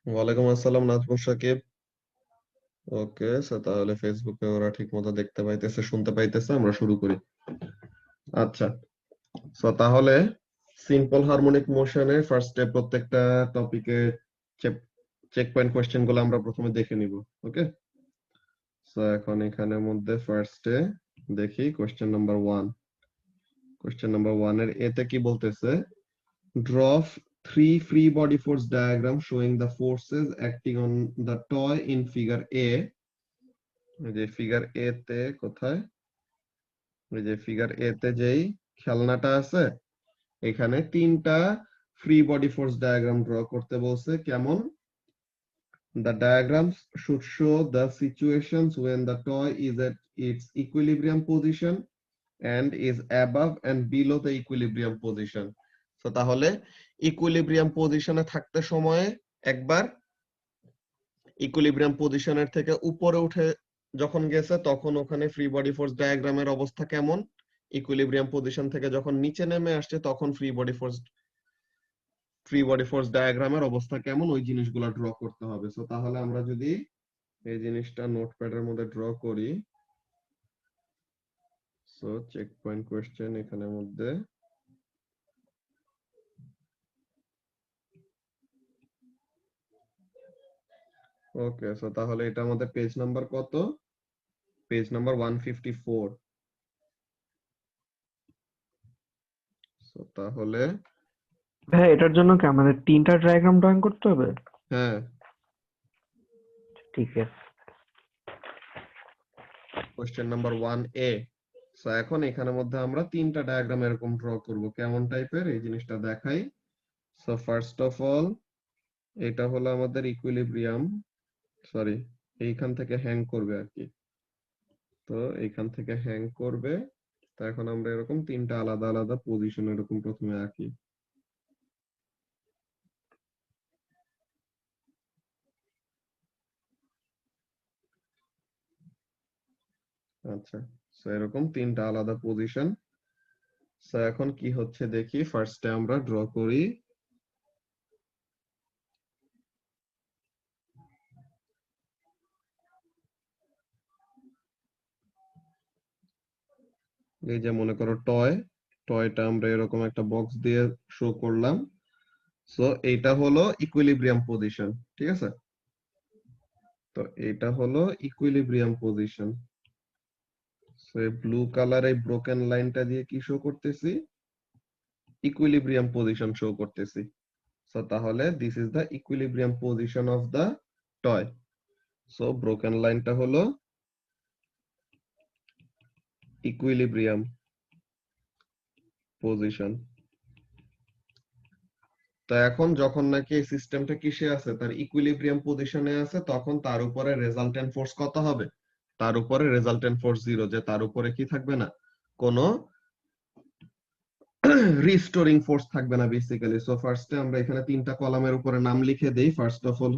ওয়ালাইকুম আসসালাম নাজমুল সাকিব। ওকে, তাহলে ফেসবুকে ওরা ঠিক মতো দেখতে পাইতেছে, শুনতে পাইতেছে, আমরা শুরু করি। আচ্ছা, তাহলে সিম্পল হারমোনিক মোশনে ফার্স্টে প্রত্যেকটা টপিকে চেক পয়েন্ট কোশ্চেন গুলো আমরা প্রথমে দেখে নিব। ওকে, এখন এখানের মধ্যে ফার্স্টে দেখি কোশ্চেন নাম্বার 1। কোশ্চেন নাম্বার 1 এর এতে কি বলতেছে? Draw three free body force diagram showing the forces acting on the toy in figure A। যে ফিগার এ তে কোথায়, ওই যে ফিগার এ তে যেই খেলনাটা আছে, এখানে তিনটা free body force diagram draw করতে বলছে। কেমন? The diagrams should show the situations when the toy is at its equilibrium position and is above and below the equilibrium position। তো তাহলে ইকুইলিব্রিয়াম পজিশনে থাকতে সময়ে একবার, ইকুইলিব্রিয়াম পজিশনের থেকে উপরে উঠে যখন গেছে তখন ওখানে ফ্রি বডি ফোর্স ডায়াগ্রামের অবস্থা কেমন, ইকুইলিব্রিয়াম পজিশন থেকে যখন নিচে নেমে আসছে তখন ফ্রি বডি ফোর্স ডায়াগ্রামের অবস্থা কেমন, ওই জিনিসগুলো ড্র করতে হবে। সো তাহলে আমরা যদি এই জিনিসটা নোটপ্যাডের মধ্যে ড্র করি, সো চেক পয়েন্ট কোশ্চেন এখানের মধ্যে। ওকে, সো তাহলে এটা আমাদের পেজ নাম্বার কত? Page number 154। সো তাহলে ভাই এটার জন্য কি আমাদের তিনটা ডায়াগ্রাম ড্রয়িং করতে হবে? হ্যাঁ, ঠিক আছে। Question number 1A। সো এখন এখানের মধ্যে আমরা তিনটা ডায়াগ্রাম এরকম ড্র করব। কেমন টাইপের এই জিনিসটা দেখাই। সো ফার্স্ট অফ অল, এটা হলো আমাদের ইকুইলিব্রিয়াম, সরি, এইখান থেকে হ্যাং করবে আর কি। তো এইখান থেকে হ্যাং করবে। তো এখন আমরা এরকম তিনটা আলাদা আলাদা পজিশন এরকম প্রথমে আঁকি। আচ্ছা, সো এরকম তিনটা আলাদা পজিশন। সো এখন কি হচ্ছে দেখি, ফার্স্টে আমরা ড্র করি। এই যে মনে করো টয়টা আমরা এরকম একটা বক্স দিয়ে শো করলাম। সো এইটা হলো ইকুইলিব্রিয়াম পজিশন, ঠিক আছে? তো এটা হলো ইকুইলিব্রিয়াম পজিশন। সো এই ব্লু কালার এই ব্রোকেন লাইনটা দিয়ে কি শো করতেছি? ইকুইলিব্রিয়াম পজিশন শো করতেছি। সো তাহলে this is the equilibrium position of the toy. So broken লাইনটা হলো ইকুইলিব্রিয়াম পজিশন। তো এখন যখন নাকি এই সিস্টেমটা কিসে আছে, তার ইকুইলিব্রিয়াম পজিশনে আছে, তখন তার উপরে রেজাল্টেন্ট ফোর্স কত হবে? তার উপরে রেজাল্টেন্ট ফোর্স 0, যে তার উপরে কি থাকবে না, কোনো রিস্টোরিং ফোর্স থাকবে না বেসিক্যালি। সো ফার্স্টে আমরা এখানে তিনটা কলামের উপরে নাম লিখে দেই। ফার্স্ট অফ অল,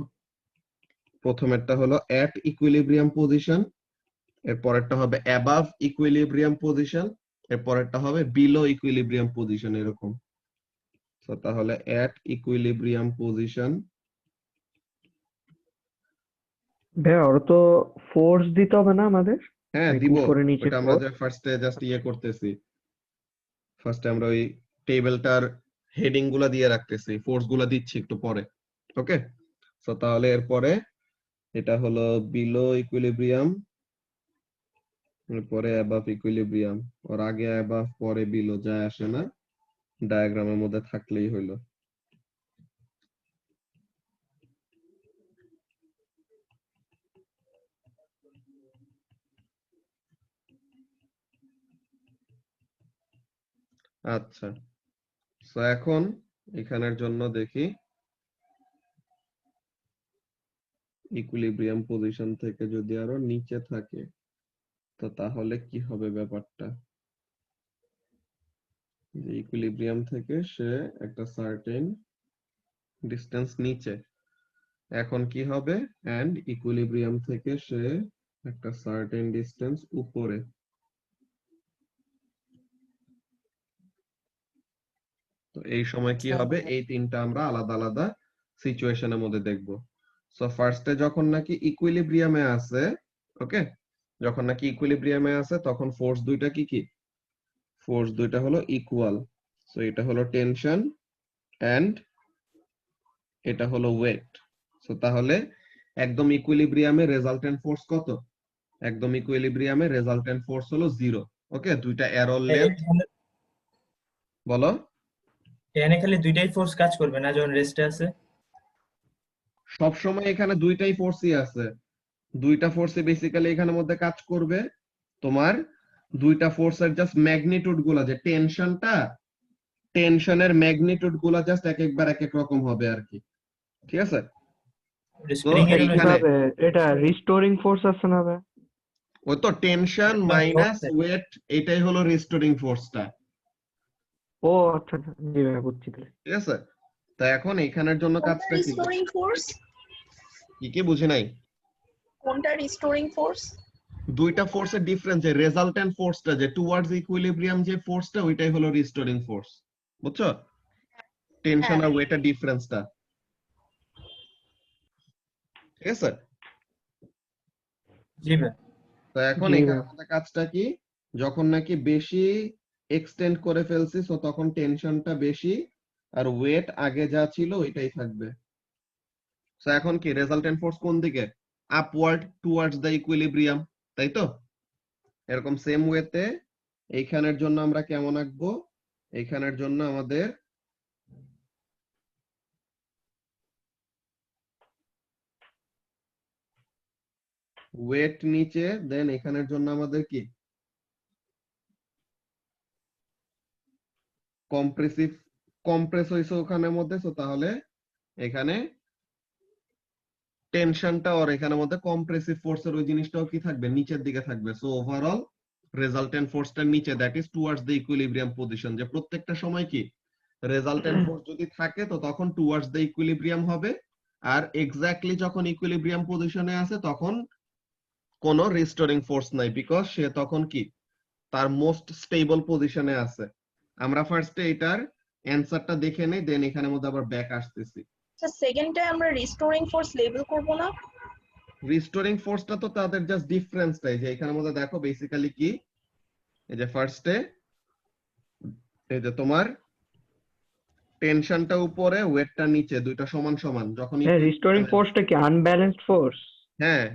প্রথমেরটা হলো এট ইকুইলিব্রিয়াম পজিশন, এর পরেরটা হবে অ্যাবাভ ইকুইলিব্রিয়াম পজিশন, এর পরেরটা হবে বিলো ইকুইলিব্রিয়াম পজিশন, এরকম। সো তাহলে এট ইকুইলিব্রিয়াম পজিশন। ভাই ওরা তো ফোর্স দিতে হবে না আমাদের? হ্যাঁ লাইক দিব। উপরে নিচে ওটা আমরা ফোর্স। যে ফার্স্টে জাস্ট ইয়ে করতেছি, ফার্স্টে আমরা ওই টেবিলটার হেডিং গুলা দিয়ে রাখতেছি, ফোর্স গুলা দিচ্ছি একটু পরে। ওকে, সো তাহলে এরপরে এটা হলো বিলো ইকুইলিব্রিয়াম, এরপরে অ্যাবাভ ইকুইলিব্রিয়াম। ওর আগে অ্যাবাভ পরে বিলো যায় আসে না, ডায়াগ্রামের মধ্যে থাকলেই হইলো। আচ্ছা, সো এখন এখানের জন্য দেখি ইকুইলিব্রিয়াম পজিশন থেকে যদি আরো নিচে থাকে, তো তাহলে কি হবে ব্যাপারটা? যে ইকুইলিব্রিয়াম থেকে সে একটা সার্টেন ডিস্টেন্স নিচে, এখন কি হবে, এন্ড ইকুইলিব্রিয়াম থেকে সে একটা সার্টেন ডিস্টেন্স উপরে। তো এই সময় কি হবে, এই তিনটা আমরা আলাদা আলাদা সিচুয়েশনের মধ্যে দেখব। সো ফার্স্টে যখন নাকি ইকুইলিব্রিয়ামে আছে, ওকে, যখন নাকি ইকুইলিব্রিয়ামে আছে তখন ফোর্স দুইটা কি কি, ফোর্স দুইটা হলো ইকুয়াল। সো এটা হলো টেনশন এন্ড এটা হলো ওয়েট। সো তাহলে একদম ইকুইলিব্রিয়ামে রেজাল্টেন্ট ফোর্স কত, একদম ইকুইলিব্রিয়ামে রেজাল্টেন্ট ফোর্স হলো 0। ওকে, দুইটা অ্যারোর লেন্থ, বলো। এখানে খালি দুইটাই ফোর্স কাজ করবে না যখন রেস্টে আছে? সবসময় এখানে দুইটাই ফোর্সই আছে, দুইটা ফোর্সে বেসিক্যালি এখানের মধ্যে কাজ করবে। তোমার দুইটা ফোর্সের জাস্ট ম্যাগনিটিউড গুলা, যে টেনশনটা, টেনশনের ম্যাগনিটিউড গুলা জাস্ট এক একবার এক এক রকম হবে আর কি, ঠিক আছে? তো স্প্রিং এর হলো এইখানে কিভাবে এটা রিস্টোরিং ফোর্স আছে না ভাই? ওই তো টেনশন একদম মাইনাস ধরছে। ওয়েট, এটাই হলো রিস্টোরিং ফোর্সটা, ও আচ্ছা আচ্ছা, জি ভাই বুঝছি তাহলে। ঠিক আছে? তা এখন এখানের জন্য কোনটা কাজটা কি, রিস্টোরিং ফোর্স? কি কি বুঝি নাই? কোনটা রিস্টোরিং ফোর্স? দুইটা ফোর্সের ডিফারেন্স, যে রেজাল্টেন্ট ফোর্সটা যে টুয়ার্ডস ইকুইলিব্রিয়াম যে ফোর্সটা, ওইটাই হলো রিস্টোরিং ফোর্স, বুঝছো? টেনশন আর ওয়েটের ডিফারেন্সটা, ঠিক আছে? জি ভাই। তো এখন জি এখানে ভাই। আমাদের কাজটা কি, যখন নাকি বেশি এক্সটেন্ড করে ফেলছি সো তখন টেনশনটা বেশি আর ওয়েট আগে যা ছিল ওইটাই থাকবে। সো এখন কি রেজাল্টেন্ট ফোর্স কোন দিকে, আপওয়ার্ড টুয়ার্ডস দ্য ইকুইলিব্রিয়াম, তাই তো? এরকম সেম ওয়েতে এইখানের জন্য আমরা কেমন আঁকবো, এইখানের জন্য আমাদের ওয়েট নিচে, দেন এখানের জন্য আমাদের কি কম্প্রেসিভ, কম্প্রেস হইছে ওখানের মধ্যে, সো তাহলে এখানে টেনশনটা আর এখানের মধ্যে কম্প্রেসিভ ফোর্সের ওই জিনিসটাও কি থাকবে, নিচের দিকে থাকবে। সো ওভারঅল রেজাল্টেন্ট ফোর্সটা নিচে, that is towards the equilibrium position. যে প্রত্যেকটা সময় কি রেজাল্টেন্ট ফোর্স যদি থাকে তো তখন টুয়ার্ডস দ্য ইকুইলিব্রিয়াম হবে, আর এক্স্যাক্টলি যখন ইকুইলিব্রিয়াম পজিশনে আছে তখন কোনো রিস্টোরিং ফোর্স নাই, বিকজ সে তখন কি তার মোস্ট স্টেবল পজিশনে আছে। আমরা ফার্স্টে এটার অ্যানসারটা দেখে নেই, দেন এখানের মধ্যে আবার ব্যাক আসতেছি। আচ্ছা, সেকেন্ডে আমরা রিস্টোরিং ফোর্স লেবেল করব না? রিস্টোরিং ফোর্সটা তো তাদের জাস্ট ডিফারেন্সটাই, যে এখানের মধ্যে দেখো বেসিক্যালি কি, এই যে ফার্স্টে এই যে তোমার টেনশনটা উপরে ওয়েটটা নিচে, দুইটা সমান সমান, যখন হ্যাঁ, রিস্টোরিং ফোর্সটা কি আনব্যালেন্সড ফোর্স? হ্যাঁ,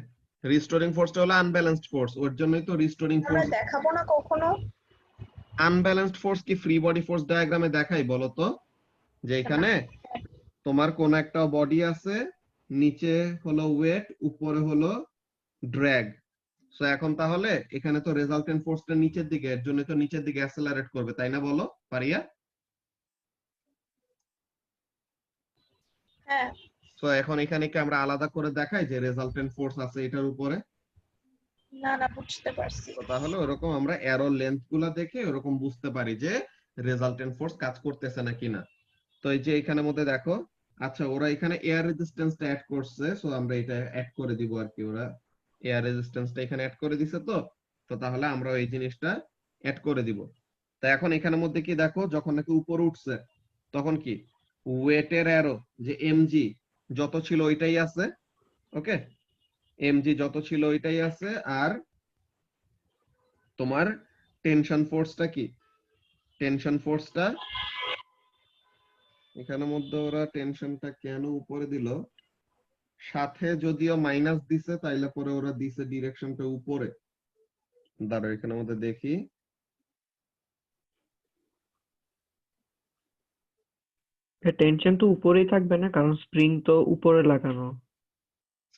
রিস্টোরিং ফোর্সটা হলো আনব্যালেন্সড ফোর্স, ওর জন্যই তো রিস্টোরিং আমরা ফোর্স। দেখাবো না কখনো? আনব্যালেন্সড ফোর্স কি ফ্রি বডি ফোর্স ডায়াগ্রামে দেখাই বলো তো? যে এখানে তোমার কোন একটা বডি আছে, নিচে হলো ওয়েট, উপরে হলো ড্র্যাগ। সো এখন তাহলে এখানে তো রেজাল্টেন্ট ফোর্সটা নিচের দিকে, এর জন্য তো নিচের দিকে অ্যাসেলারেট করবে, তাই না বলো পারিয়া? হ্যাঁ। সো এখন এখানে কি আমরা আলাদা করে দেখাই যে রেজাল্টেন্ট ফোর্স আছে এটার উপরে? না না, বুঝতে পারছি। তো তাহলে ওরকম আমরা অ্যারো লেন্থ গুলা দেখে ওরকম বুঝতে পারি যে রেজাল্টেন্ট ফোর্স কাজ করতেছে নাকি না। তো এই যে এখানের মধ্যে দেখো, আচ্ছা ওরা এখানে এয়ার রেজিস্ট্যান্সটা অ্যাড করছে, সো আমরা এটা অ্যাড করে দিব আর কি, ওরা এয়ার রেজিস্ট্যান্সটা এখানে অ্যাড করে দিছে। তো তো তাহলে আমরা এই জিনিসটা অ্যাড করে দিব। তা এখন এখানের মধ্যে কি দেখো, যখন নাকি উপরে উঠছে তখন কি ওয়েটের অ্যারো, যে এমজি যত ছিল ওইটাই আছে, ওকে, এমজি যত ছিল ওইটাই আছে। আর তোমার টেনশন ফোর্সটা কি, টেনশন ফোর্সটা এখানের মধ্যে ওরা টেনশনটা কেন উপরে দিল, সাথে যদিও মাইনাস দিছে তাইলে পরে ওরা দিছে ডিরেকশনটা উপরে। দাঁড়াও এখানের মধ্যে দেখি, টেনশন তো উপরেই থাকবে না, কারণ স্প্রিং তো উপরে লাগানো।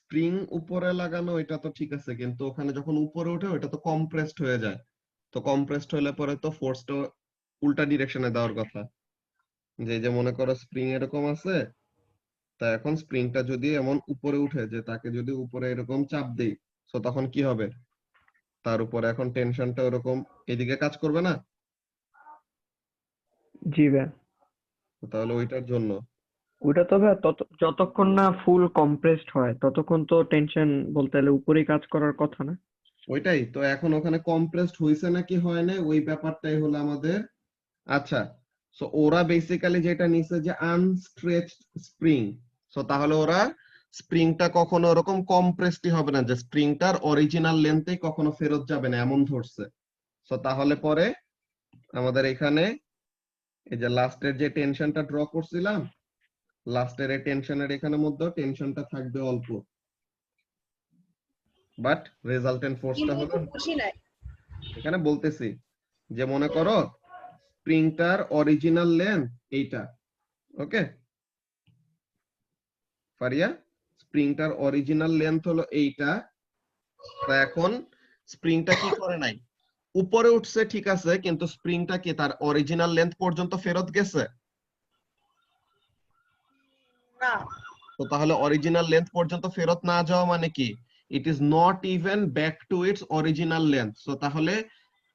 স্প্রিং উপরে লাগানো এটা তো ঠিক আছে, কিন্তু ওখানে যখন উপরে ওঠে ওটা তো কম্প্রেসড হয়ে যায়। তো কম্প্রেসড হলে পরে তো ফোর্সটা উল্টা ডিরেকশনে দেওয়ার কথা। যে মনে করো স্প্রিং এরকম আছে, তা এখন স্প্রিংটা যদি এমন উপরে উঠে, যে তাকে যদি উপরে এরকম চাপ দেই, তো তখন কি হবে, তার উপরে এখন টেনশনটা ওরকম এদিকে কাজ করবে না। জি ভাই। তো তাহলে ওইটার জন্য ওটা তবে যতক্ষণ না ফুল কম্প্রেসড হয় ততক্ষণ তো টেনশন বলতে গেলে উপরেই কাজ করার কথা না? ওইটাই তো, এখন ওখানে কম্প্রেসড হইছে নাকি হয় না ওই ব্যাপারটাই হলো আমাদের। আচ্ছা, সো ওরা বেসিক্যালি যেটা নিছে যে আনস্ট্রেচড স্প্রিং, সো তাহলে ওরা স্প্রিংটা কখনো এরকম কমপ্রেসডই হবে না, যে স্প্রিংটার অরিজিনাল লেন্থেই কখনো ফেরত যাবে না এমন ধরছে। সো তাহলে পরে আমাদের এখানে এই যে লাস্টের যে টেনশনটা ড্র করছিলাম, লাস্টের এই টেনশনের এখানে মধ্যে টেনশনটা থাকবে অল্প, বাট রেজাল্টেন্ট ফোর্সটা কিন্তু হলো, বুঝি নাই। এখানে বলতেছি যে মনে করো স্প্রিংটার অরিজিনাল লেন্থ এইটা, ওকে ফারিয়া, স্প্রিংটার অরিজিনাল লেন্থ হলো এইটা। তা এখন স্প্রিংটা কি করে নাই, উপরে উঠছে ঠিক আছে, কিন্তু স্প্রিংটা কি তার অরিজিনাল লেন্থ পর্যন্ত ফেরত গেছে? না, তো তাহলে অরিজিনাল লেন্থ পর্যন্ত ফেরত না যাওয়া মানে কি, it is not even back to its original length. So তাহলে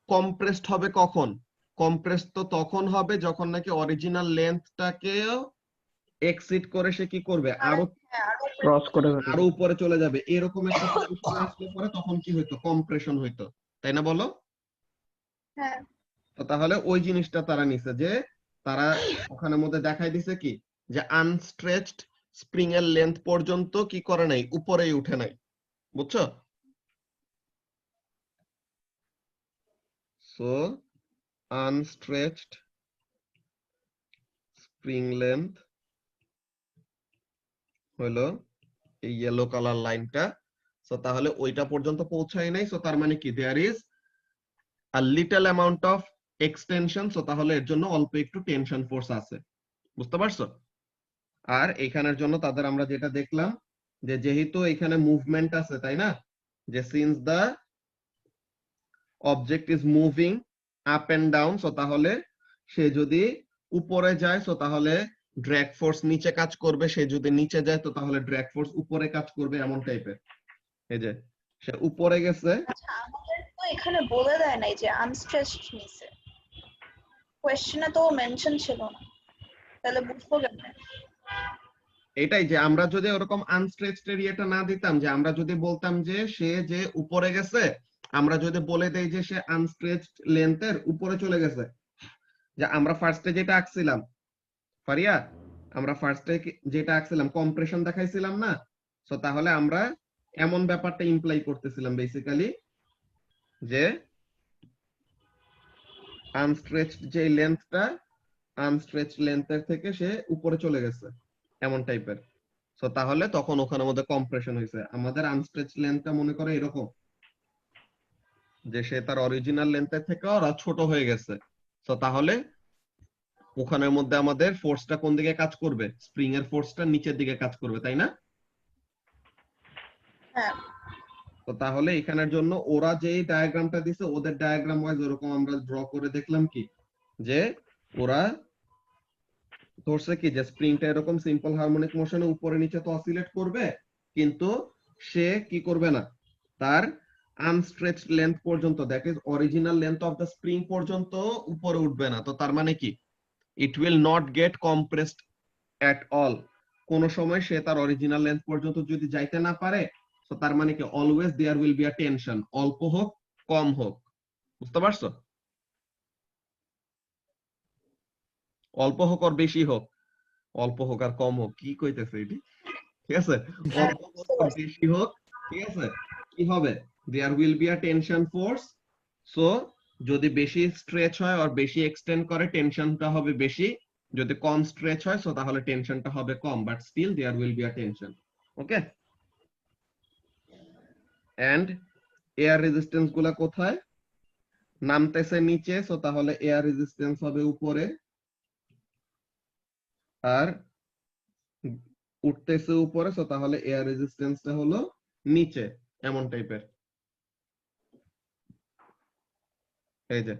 কম্প্রেসড হবে কখন? কম্প্রেসড তো তখন হবে যখন নাকি অরিজিনাল লেন্থটাকেও এক্সিড করে সে কি করবে, আরো হ্যাঁ আরো ক্রস করে ফেলবে। আরো উপরে চলে যাবে। এরকম একটা সিচুয়েশন আসলে পরে তখন কি হইতো, কম্প্রেশন হইতো, তাই না বলো? হ্যাঁ তো তাহলে ওই জিনিসটা তারা নিছে, যে তারা ওখানে মধ্যে দেখাই দিছে কি, যে আনস্ট্রেচড স্প্রিং এর লেন্থ পর্যন্ত কি করে নাই, উপরেই উঠে নাই, বুঝছো? সো আনস্ট্রেচড স্প্রিং লেন্থ হলো এই ইয়েলো কালার লাইনটা। সো তাহলে ওইটা পর্যন্ত পৌঁছায় নাই। সো তার মানে কি, there is a little amount of extension. So তাহলে এর জন্য অল্প একটু টেনশন ফোর্স আছে, বুঝতে পারছো? আর এখানের জন্য তাদের আমরা যেটা দেখলাম, যে যেহেতু এখানে মুভমেন্ট আছে, তাই না, যে since the object is moving up and down, so তাহলে সে যদি উপরে যায় সো তাহলে ড্র্যাগ ফোর্স নিচে কাজ করবে, সে যদি নিচে যায় তো তাহলে ড্র্যাগ ফোর্স উপরে কাজ করবে, এমন টাইপের। এই যে সে উপরে গেছে, আচ্ছা, আমাদের তো এখানে বলে দেয় নাই যে আনস্ট্রেচড নিছে, কোয়েশ্চেনে তো মেনশন ছিল না, তাহলে বুঝবো কেমনে? এটাই যে আমরা যদি ওরকম আনস্ট্রেচড এরিয়াটা না দিতাম, যে আমরা যদি বলতাম যে সে যে উপরে গেছে, আমরা যদি বলে দেই যে সে আনস্ট্রেচড লেন্থের উপরে চলে গেছে, যে আমরা ফার্স্টে যেটা আঁকছিলাম ফারিয়া, আমরা ফার্স্টে যেটা আঁকছিলাম কম্প্রেশন দেখাইছিলাম না, সো তাহলে আমরা এমন ব্যাপারটা ইমপ্লাই করতেছিলাম বেসিক্যালি, যে আনস্ট্রেচড যে লেন্থটা, আনস্ট্রেচড লেন্থের থেকে সে উপরে চলে গেছে, এমন টাইপের। সো তাহলে তখন ওখানে মধ্যে কম্প্রেশন হয়েছে। আমাদের আনস্ট্রেচড লেন্থটা মনে করে এরকম, যে সে তার অরিজিনাল লেন্থের থেকে ওরা ছোট হয়ে গেছে। সো তাহলে ওখানের মধ্যে আমাদের ফোর্সটা কোন দিকে কাজ করবে, স্প্রিং এর ফোর্সটা নিচের দিকে কাজ করবে, তাই না? হ্যাঁ তো তাহলে এখানের জন্য ওরা যেই ডায়াগ্রামটা দিছে, ওদের ডায়াগ্রাম ওয়াইজ ওরকম আমরা ড্র করে দেখলাম কি, যে ওরা ধরছে কি, যে স্প্রিংটা এরকম সিম্পল হারমোনিক মোশনে উপরে নিচে তো অসিলেট করবে, কিন্তু সে কি করবে না, তার আনস্ট্রেচড লেন্থ পর্যন্ত, that is original length of the spring পর্যন্ত উপরে উঠবে না। তো তার মানে কি, it will not get compressed at all. কোন সময় সে তার অরিজিনাল লেন্থ পর্যন্ত যদি যাইতে না পারে, তো তার মানে কি, always there will be a tension, অল্প হোক কম হোক, বুঝতে পারছো? অল্প হোক আর বেশি হোক, অল্প হোক আর কম হোক, কি কইতেছে এটি, ঠিক আছে, হ্যাঁ অল্প হোক বুঝতে আর পারছি। বেশি হোক, ঠিক আছে, কি হবে, there will be a tension force. So যদি বেশি স্ট্রেচ হয় আর বেশি এক্সটেন্ড করে, টেনশনটা হবে বেশি, যদি কম স্ট্রেচ হয় সো তাহলে টেনশনটা হবে কম, but still there will be a tension, okay? And air resistance গুলা কোথায়, নামতেছে নিচে, সো তাহলে এয়ার রেজিস্ট্যান্স হবে উপরে, আর উঠতেছে উপরে, সো তাহলে এয়ার রেজিস্ট্যান্সটা হলো নিচে, এমন টাইপের। এই যে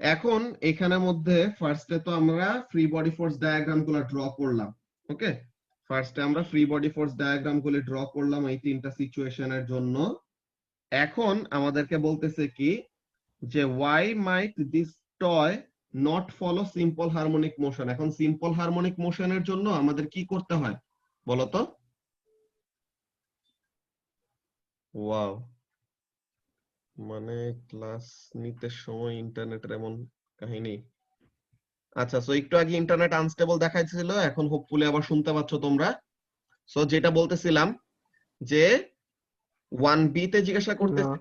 এখন এখানের মধ্যে ফার্স্টে তো আমরা ফ্রি বডি ফোর্স ডায়াগ্রাম গুলো ড্র করলাম, ওকে? ফার্স্টে আমরা ফ্রি বডি ফোর্স ডায়াগ্রাম গুলো ড্র করলাম এই তিনটা সিচুয়েশনের জন্য। এখন আমাদেরকে বলতেছে কি, যে why might this toy not follow simple harmonic motion। এখন সিম্পল হারমোনিক মোশনের জন্য আমাদের কি করতে হয় বলতো? ওয়াও, মানে ক্লাস নিতে সময় ইন্টারনেটের এমন কাহিনী। আচ্ছা, সো একটু আগে ইন্টারনেট আনস্টেবল দেখাইছিল, এখন হোপফুলি আবার শুনতে পাচ্ছ তোমরা। সো যেটা বলতেছিলাম যে 1b তে জিজ্ঞাসা করতেছে না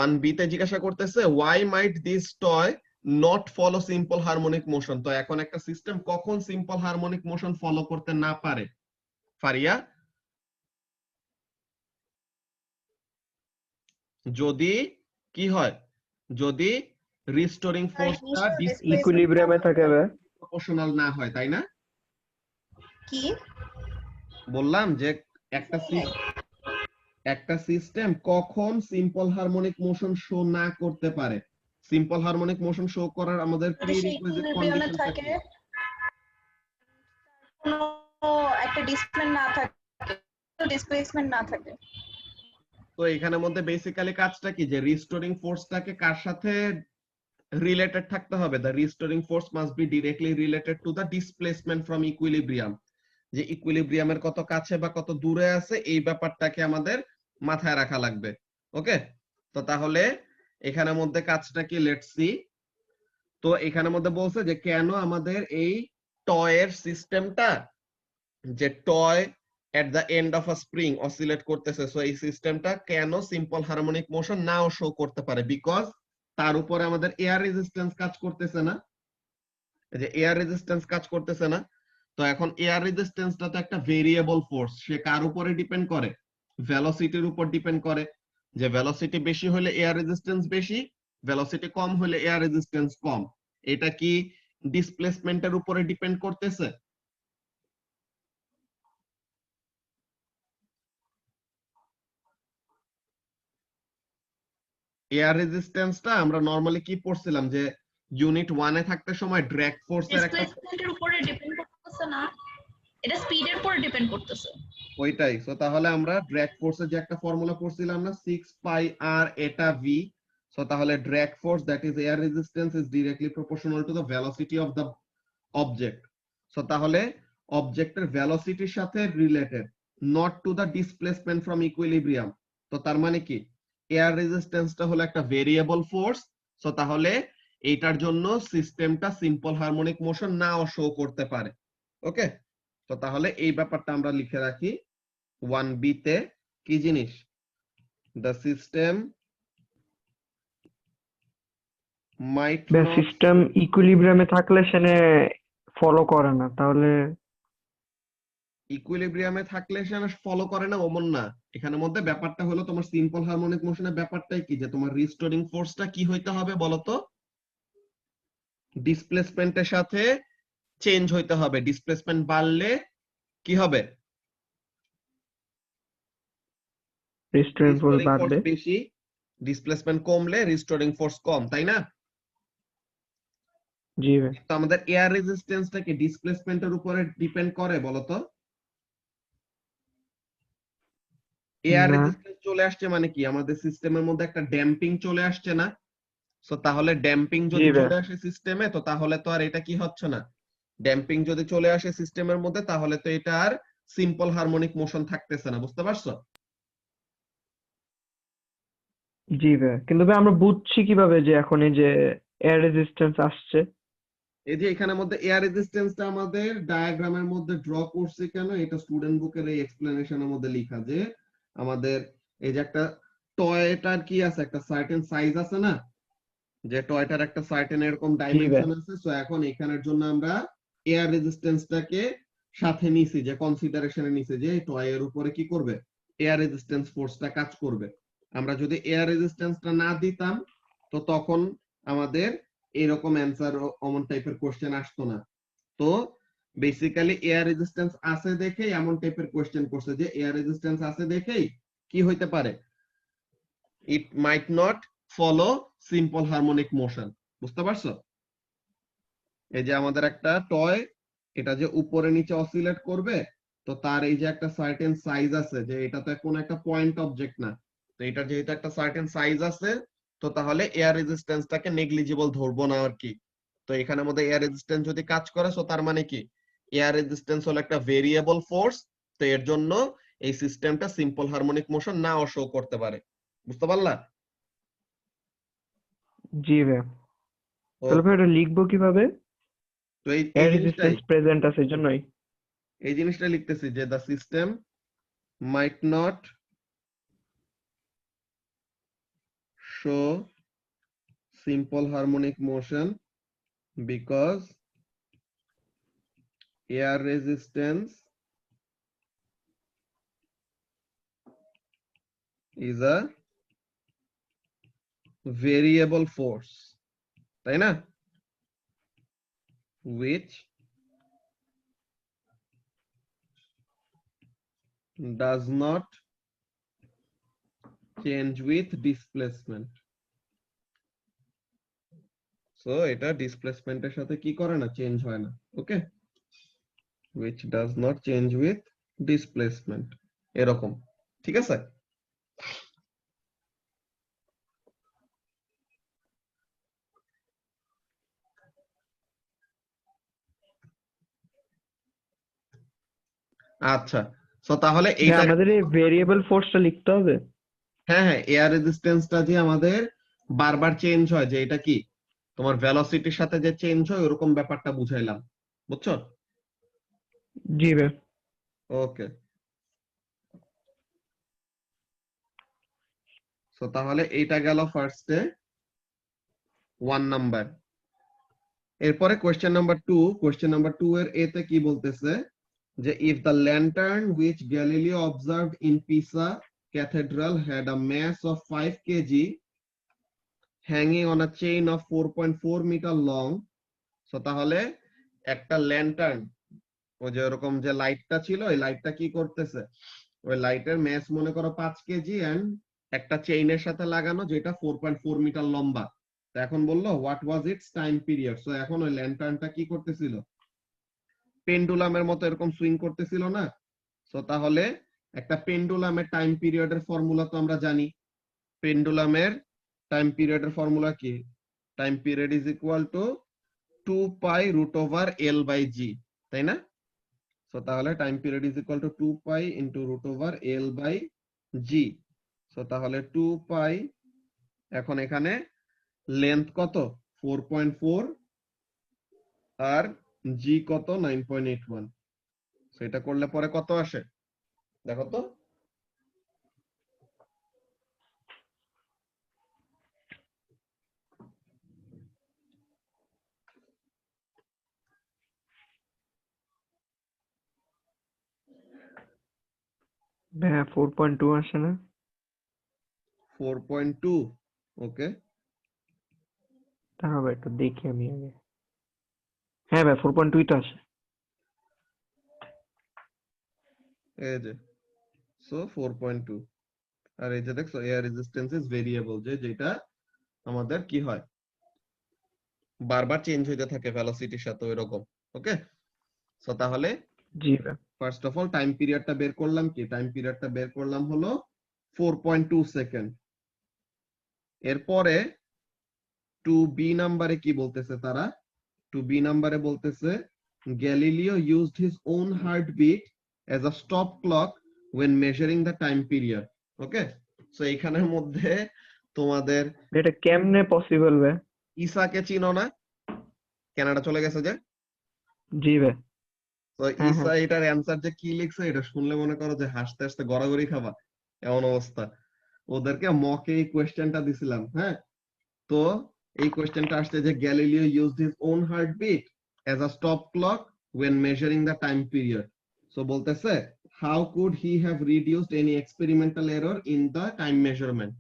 1b তে জিজ্ঞাসা করতেছে why might this toy not follow simple harmonic motion। তো এখন একটা সিস্টেম কখন সিম্পল হারমোনিক মোশন ফলো করতে না পারে ফারিয়া? যদি কি হয়, যদি রিস্টোরিং ফোর্সটা initial displacement ইকুইলিব্রিয়ামে থাকে ভাই। প্রপোর্শনাল না হয়, তাই না? কি বললাম যে একটা একটা সিস্টেম কখন সিম্পল হারমোনিক মোশন শো না করতে পারে। সিম্পল হারমোনিক মোশন শো করার আমাদের যদি সে প্রিরিকুইজিট ইকুইলিব্রিয়ামে কন্ডিশনটা থাকে, কি? কোনো একটা ডিসপ্লেসমেন্ট না থাকে, ডিসপ্লেসমেন্ট না থাকে। তো এখানের মধ্যে বেসিক্যালি কাজটা কি, যে রিস্টোরিং ফোর্সটাকে কার সাথে রিলেটেড থাকতে হবে? The restoring force must be directly related to the displacement from equilibrium. যে ইকুইলিব্রিয়ামের কত কাছে বা কত দূরে আছে এই ব্যাপারটাকে আমাদের মাথায় রাখা লাগবে। ওকে, তো তাহলে এখানের মধ্যে কাজটা কি, লেটস সি। তো এখানের মধ্যে বলছে যে কেন আমাদের এই টয়ের সিস্টেমটা, যে toy at the end of a spring oscillate করতেছে, সো এই সিস্টেমটা কেন সিম্পল হারমোনিক মোশন নাও শো করতে পারে? বিকজ তার উপরে আমাদের এয়ার রেজিস্ট্যান্স কাজ করতেছে না। এই যে এয়ার রেজিস্ট্যান্স কাজ করতেছে না, তো এখন এয়ার রেজিস্ট্যান্সটা তো একটা ভেরিয়েবল ফোর্স, সে কার উপরে ডিপেন্ড করে? ভেলোসিটির উপর ডিপেন্ড করে। যে ভেলোসিটি বেশি হলে এয়ার রেজিস্ট্যান্স বেশি, ভেলোসিটি কম হলে এয়ার রেজিস্ট্যান্স কম। এটা কি ডিসপ্লেসমেন্টের উপরে ডিপেন্ড করতেছে? এয়ার রেজিস্ট্যান্সটা আমরা নরমালি কি পড়ছিলাম, যে ইউনিট 1 এ থাকতে সময় ড্র্যাগ ফোর্সের একটা, ডিসপ্লেসমেন্টের উপরে ডিপেন্ড করতেছে না, এটা স্পিডের উপরে ডিপেন্ড করতেছে। ওইটাই। সো তাহলে আমরা ড্র্যাগ ফোর্সের যে একটা ফর্মুলা পড়ছিলাম না, 6 পাই আর এটা ভি। সো তাহলে drag force that is air resistance is directly proportional to the velocity of the object. So তাহলে অবজেক্টের ভেলোসিটির সাথে related, not to the displacement from equilibrium. তো তার মানে কি, এয়ার রেজিস্ট্যান্সটা হলো একটা ভেরিয়েবল ফোর্স। সো তাহলে এইটার জন্য সিস্টেমটা সিম্পল হারমোনিক মোশন নাও শো করতে পারে। ওকে, তো তাহলে এই ব্যাপারটা আমরা লিখে রাখি 1b তে কি জিনিস, the system might not, system ইকুইলিব্রিয়ামে থাকলে সেনে ফলো করে না, তাহলে ইকুইলিব্রিয়ামে থাকলে সে ফলো করে না ওমন না। এখানের মধ্যে ব্যাপারটা হলো তোমার সিম্পল হারমোনিক মোশনের ব্যাপারটাই কি, যে তোমার রিস্টোরিং ফোর্সটা কি হইতে হবে বলতো? ডিসপ্লেসমেন্টের সাথে চেঞ্জ হইতে হবে। ডিসপ্লেসমেন্ট বাড়লে কি হবে? রেস্টুরেন্ট ফোর্স রিস্টোরিং ফোর্স বাড়বে। বেশি, ডিসপ্লেসমেন্ট কমলে রিস্টোরিং ফোর্স কম, তাই না? জি ভাই। তো আমাদের এয়ার রেজিস্ট্যান্সটা কি ডিসপ্লেসমেন্টের উপরে ডিপেন্ড করে বলতো? এয়ার না রেজিস্ট্যান্স চলে আসছে মানে কি, আমাদের সিস্টেমের মধ্যে একটা ড্যাম্পিং চলে আসছে না? সো তাহলে ড্যাম্পিং জি যদি ভাই। চলে আসে সিস্টেমে, তো তাহলে তো আর এটা কি হচ্ছে না। ড্যাম্পিং যদি চলে আসে সিস্টেমের মধ্যে, তাহলে তো এটা আর সিম্পল হারমোনিক মোশন থাকতেছে না। বুঝতে পারছো? জি ভাই, কিন্তু ভাই আমরা বুঝছি কিভাবে যে এখন এই যে এয়ার রেজিস্ট্যান্স আসছে? এই যে এখানের মধ্যে এয়ার রেজিস্ট্যান্সটা আমাদের ডায়াগ্রামের মধ্যে ড্র করছি কেন, এটা স্টুডেন্ট বুকের এই এক্সপ্লেনেশনের মধ্যে লেখা, যে আমাদের এই যে একটা টয়টার কি আছে, একটা সার্টেন সাইজ আছে না, যে টয়টার একটা সার্টেন এরকম জি ভাই। ডাইমেনশন আছে। সো এখন এখানের জন্য আমরা এয়ার রেজিস্ট্যান্সটাকে সাথে নিছি, যে কনসিডারেশনে নিছি, যে টয়ের উপরে কি করবে, এয়ার রেজিস্ট্যান্স ফোর্সটা কাজ করবে। আমরা যদি এয়ার রেজিস্ট্যান্সটা না দিতাম, তো তখন আমাদের এরকম অ্যান্সার অমন টাইপের কোশ্চেন আসতো না। তো বেসিক্যালি এয়ার রেজিস্ট্যান্স আছে দেখেই এমন টাইপের কোশ্চেন করছে, যে এয়ার রেজিস্ট্যান্স আছে দেখেই কি হইতে পারে, it might not follow simple harmonic motion. বুঝতে পারছো? এই যে আমাদের একটা টয়, এটা যে উপরে নিচে অসিলেট করবে, তো তার এই যে একটা সার্টেন সাইজ আছে, যে এটা তো কোনো একটা পয়েন্ট অবজেক্ট না। তো এটা যেহেতু একটা সার্টেন সাইজ আছে, তো তাহলে এয়ার রেজিস্ট্যান্সটাকে নেগলিজিবল ধরবো না আর কি। তো এখানের মধ্যে এয়ার রেজিস্ট্যান্স যদি কাজ করে, সো তার মানে কি, এয়ার রেজিস্ট্যান্স হলো একটা ভেরিয়েবল ফোর্স। তো এর জন্য এই সিস্টেমটা সিম্পল হারমোনিক মোশন নাও শো করতে পারে। বুঝতে পারলা? জি ভাই। তাহলে ওকে, ভাই এটা লিখবো কিভাবে? তো এই এয়ার জিনিসটাই, রেজিস্ট্যান্স প্রেজেন্ট আছে এই জন্যই। এই জিনিসটা লিখতেছি যে the system might not show simple harmonic motion because air resistance is a variable force, তাই না? Which does not change with displacement. So এটা ডিসপ্লেসমেন্টের সাথে কি করে না, চেঞ্জ হয় না। ওকে, which does not change with displacement, এরকম। ঠিক আছে? আচ্ছা, সো তাহলে ভাই এইটা, আমাদের এই ভেরিয়েবল ফোর্সটা লিখতে হবে। হ্যাঁ হ্যাঁ, এয়ার রেজিস্ট্যান্সটা যে আমাদের বারবার চেঞ্জ হয়, যে এটা কি তোমার ভেলোসিটির সাথে যে চেঞ্জ হয় ওরকম ব্যাপারটা বুঝাইলাম, বুঝছো? জি ভাই। ওকে, সো তাহলে এইটা গেল ফার্স্টে 1 নাম্বার। এরপরে কোশ্চেন নাম্বার 2, কোশ্চেন নাম্বার 2 এর এতে কি বলতেছে যে if the lantern which Galileo observed in Pisa Cathedral had a mass of 5 kg hanging on a chain of 4.4 meter long, so তাহলে একটা ল্যান্টার্ন, ওই যে এরকম যে লাইটটা ছিল, এই লাইটটা কি করতেছে, ওই লাইটের ম্যাস মনে করো 5 কেজি এন্ড একটা চেইনের সাথে লাগানো যেটা 4.4 মিটার লম্বা। তো এখন বললো what was it's time period. So এখন ওই ল্যান্টার্নটা কি করতেছিল, পেন্ডুলামের মতো এরকম সুইং করতেছিল না? সো তাহলে একটা পেন্ডুলামের টাইম পিরিয়ডের ফর্মুলা তো আমরা জানি। পেন্ডুলামের টাইম পিরিয়ডের ফর্মুলা কি? Time period is equal to 2 pi root over L by G, তাই না? সো তাহলে time period is equal to 2 pi into root over L by G. So তাহলে 2 পাই, এখন এখানে লেন্থ কত 4.4 আর জি কত 9.81। সেটা করলে পরে কত আসে দেখো তো। হ্যাঁ 4.2 আসে না? 4.2, ওকে, দাঁড়াও ভাই একটু দেখি আমি আগে। হ্যাঁ ভাই 4.2 তো আসে। এই যে সো 4.2, আর এই যে দেখছো এয়ার রেজিস্ট্যান্স ইজ ভেরিয়েবল, যে যেটা আমাদের কি হয় বারবার চেঞ্জ হইতে থাকে ভেলোসিটির সাথে ওইরকম। ওকে, সো তাহলে জি ভাই। ফার্স্ট অফ অল টাইম পিরিয়ডটা বের করলাম, কি টাইম পিরিয়ডটা বের করলাম হলো 4.2 সেকেন্ড। এরপরে 2b নাম্বারে কি বলতেছে তারা, 2b নাম্বারে বলতেছে Galileo used his own heartbeat as a stop clock when measuring the time period. Okay, so এইখানের মধ্যে তোমাদের এটা কেমনে পসিবল ভাই? ইসাকে চিনো না, কানাডা চলে গেছে যে? জি ভাই। তো হ্যাঁ ইসা হ্যাঁ। এটার অ্যান্সার যে কি লিখছে এটা শুনলে মনে করো যে হাসতে হাসতে গড়াগড়ি খাবা, এমন অবস্থা। ওদেরকে মকে এই কোয়েশ্চেনটা দিছিলাম, হ্যাঁ। তো এই কোয়েশ্চেনটা আসছে যে Galileo used his own heartbeat as a stop clock when measuring the time period. So বলতেছে how could he have reduced any experimental error in the time measurement.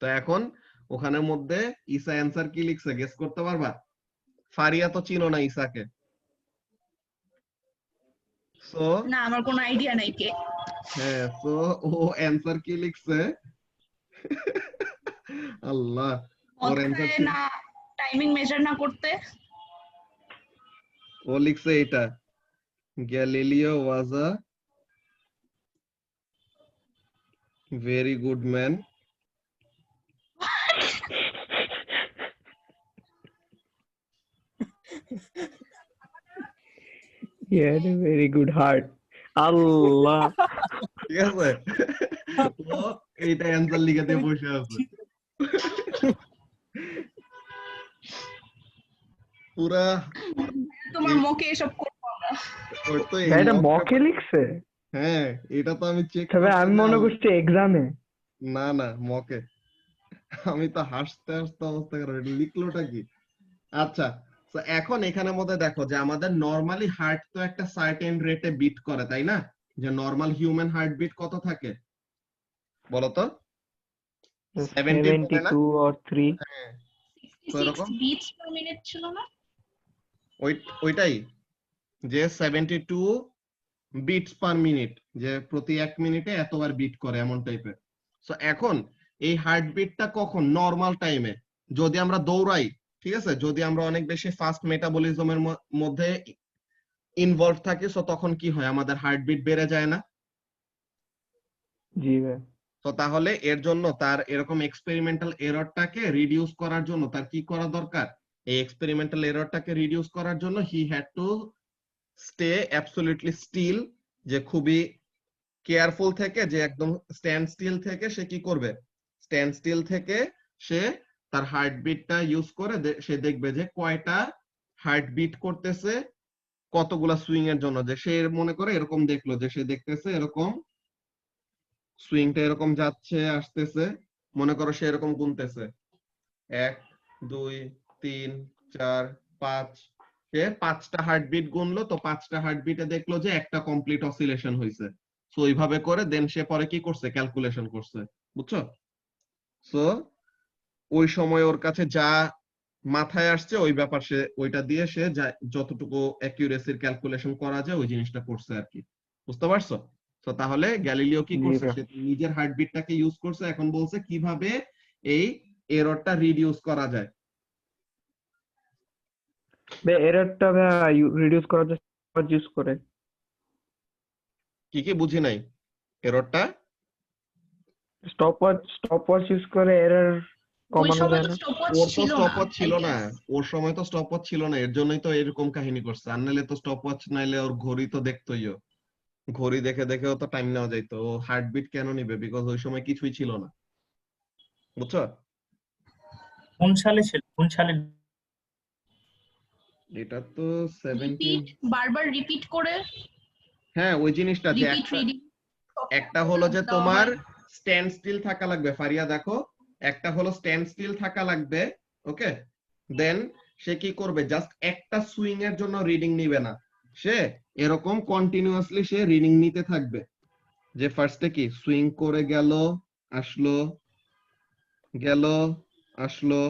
তো এখন ওখানের মধ্যে ইসা অ্যান্সার কি লিখছে গেস করতে পারবা? ফারিয়া তো চিনো না ইসাকে। সো না আমার কোনো আইডিয়া নাই কে। হ্যাঁ, সো ও অ্যান্সার কি লিখছে আল্লাহ, ওর অ্যান্সার অতএব না টাইমিং মেজার না করতে। ও লিখছে এটা Galileo was a very good man He had a very good heart. আল্লাহ। ঠিক আছে, ও এইটা অ্যান্সার লিখে দিয়ে বসে আছে পুরা। তোমার মুখে এসব করবো আমরা। ওর তো এই ভাই এটা mock মকে paper- লিখছে? হ্যাঁ, এটা তো আমি চেক তবে করছি আমি যে মনে করছি এক্সামে। না না মকে। আমি তো হাসতে হাসতে অবস্থা খারাপ, এটা লিখলোটা কি? আচ্ছা, তো এখন এখানের মধ্যে দেখো যে আমাদের নরমালি হার্ট তো একটা সার্টেন রেটে বিট করে, তাই না? যে নরমাল হিউম্যান হার্টবিট কত থাকে বলো তো? 70 বলে না? 72 or 3। হ্যাঁ, তো 66 এরকম বিটস পার মিনিট ছিল না? ওইটাই যে 72 বিটস পার মিনিট, যে প্রতি 1 মিনিটে এতবার বিট করে এমন টাইপের। সো এখন এই হার্টবিটটা কখন নরমাল টাইমে যদি আমরা দৌড়াই, ঠিক আছে, যদি আমরা অনেক বেশি ফাস্ট মেটাবলিজমের মধ্যে ইনভলভ থাকি, সো তখন কি হয়, আমাদের হার্টবিট বেড়ে যায় না? জি ভাই। তো তাহলে এর জন্য তার এরকম এক্সপেরিমেন্টাল এররটাকে রিডিউস করার জন্য তার কি করা দরকার? এই এক্সপেরিমেন্টাল এররটাকে রিডিউস করার জন্য he had to stay absolutely still, যে খুবই কেয়ারফুল থেকে, যে একদম স্ট্যান্ড স্টিল থেকে সে কি করবে, স্ট্যান্ড স্টিল থেকে সে তার হার্টবিটটা ইউজ করে সে দেখবে যে কয়টা হার্টবিট করতেছে কতগুলা সুইং এর জন্য। যে সে মনে করে এরকম দেখলো যে সে দেখতেছে এরকম সুইংটা এরকম যাচ্ছে আসতেছে, মনে করো সে এরকম গুনতেছে 1 2 3 4 5, সে 5টা হার্টবিট গুনলো, তো 5টা হার্টবিটে দেখলো যে একটা কমপ্লিট অসিলেশন হয়েছে। সো এইভাবে করে দেন সে পরে কি করছে, ক্যালকুলেশন করছে, বুঝছো? সো ওই সময় ওর কাছে যা মাথায় আসছে ওই ব্যাপার সে ওইটা দিয়ে সে যতটুকু অ্যাকিউরেসির ক্যালকুলেশন করা যায় ওই জিনিসটা করছে আর কি, বুঝতে পারছো? তো তাহলে গ্যালিলিও কি জি করছে, ভাই। সে নিজের হার্টবিটটাকে ইউজ করছে, এখন বলছে কিভাবে এই এররটা রিডিউস করা যায়। ভাই এররটা ভাই রিডিউস করার জন্য ইউজ করে। কি কি বুঝি নাই এররটা? স্টপওয়াচ ইউজ করে এরর ওই কমানো সময় যায় তো না? স্টপওয়াচ ওর তো ছিল না, স্টপওয়াচ আই ছিল না, গেস। ওর সময় তো স্টপওয়াচ ছিল না, এর জন্যই তো এরকম কাহিনী করছে। আর নাহলে তো স্টপওয়াচ নাইলে ওর ঘড়ি তো দেখতোই ও, ঘড়ি দেখে দেখেও তো টাইম নেওয়া যাইতো। ও হার্টবিট কেন নিবে, বিকজ ওই সময় কিছুই ছিল না, বুঝছো? কোন সালে ছিল, কোন সালে? এটা তো 17। রিপিট, বারবার রিপিট করে, হ্যাঁ, ওই জিনিসটা যে রিপিট একটা রিডিং একটা হলো যে দেওয়া তোমার হয়। স্ট্যান্ড স্টিল থাকা লাগবে, ফারিয়া দেখো, একটা হলো স্ট্যান্ড স্টিল থাকা লাগবে, ওকে? দেন সে কি করবে, জাস্ট একটা সুইং এর জন্য রিডিং নিবে না, সে এরকম কন্টিনিউয়াসলি সে রিডিং নিতে থাকবে। যে ফার্স্টে কি সুইং করে গেল, আসলো, গেল, আসলো,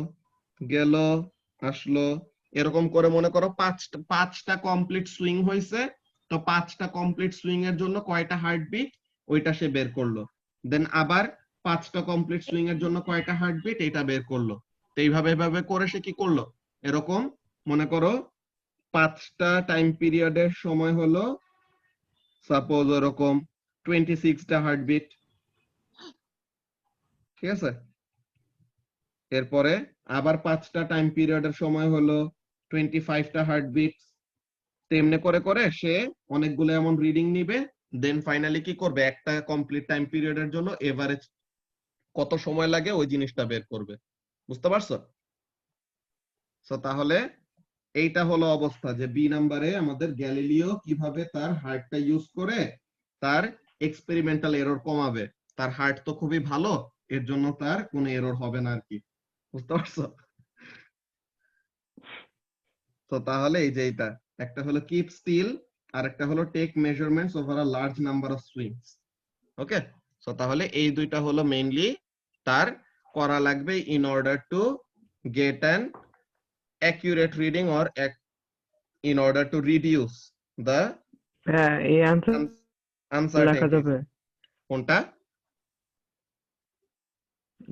গেল, আসলো, এরকম করে মনে করো পাঁচটা কমপ্লিট সুইং হয়েছে। তো 5টা কমপ্লিট সুইং এর জন্য কয়টা হার্টবিট ওইটা সে বের করলো। দেন আবার 5টা কমপ্লিট সুইং এর জন্য কয়টা হার্টবিট এটা বের করলো। তো এইভাবে এভাবে করে সে কি করলো, এরকম মনে করো 5টা টাইম পিরিয়ডের সময় হলো সাপোজ ওরকম 26টা হার্টবিট, ঠিক আছে? এরপরে আবার 5টা টাইম পিরিয়ডের সময় হলো 25টা হার্টবিট। তেমনি করে করে সে অনেকগুলো এমন রিডিং নিবে। দেন ফাইনালি কি করবে, একটা কমপ্লিট টাইম পিরিয়ডের জন্য এভারেজ কত সময় লাগে ওই জিনিসটা বের করবে, বুঝতে পারছো? সো তাহলে এইটা হলো অবস্থা যে বি নাম্বারে আমাদের গ্যালিলিও কিভাবে তার হার্টটা ইউজ করে তার এক্সপেরিমেন্টাল এরর কমাবে। তার হার্ট তো খুবই ভালো, এর জন্য তার কোনো এরর হবে না আর কি, বুঝতে পারছো? তো তাহলে এই যে এটা একটা হলো কিপ স্টিল, আর একটা হলো take measurements over a large number of swings, okay? So তাহলে এই দুইটা হলো মেইনলি তার করা লাগবে in order to get an accurate reading or in order to reduce the হ্যাঁ এই অ্যান্সার লেখা আনসার্টেনিটিস। যাবে। কোনটা?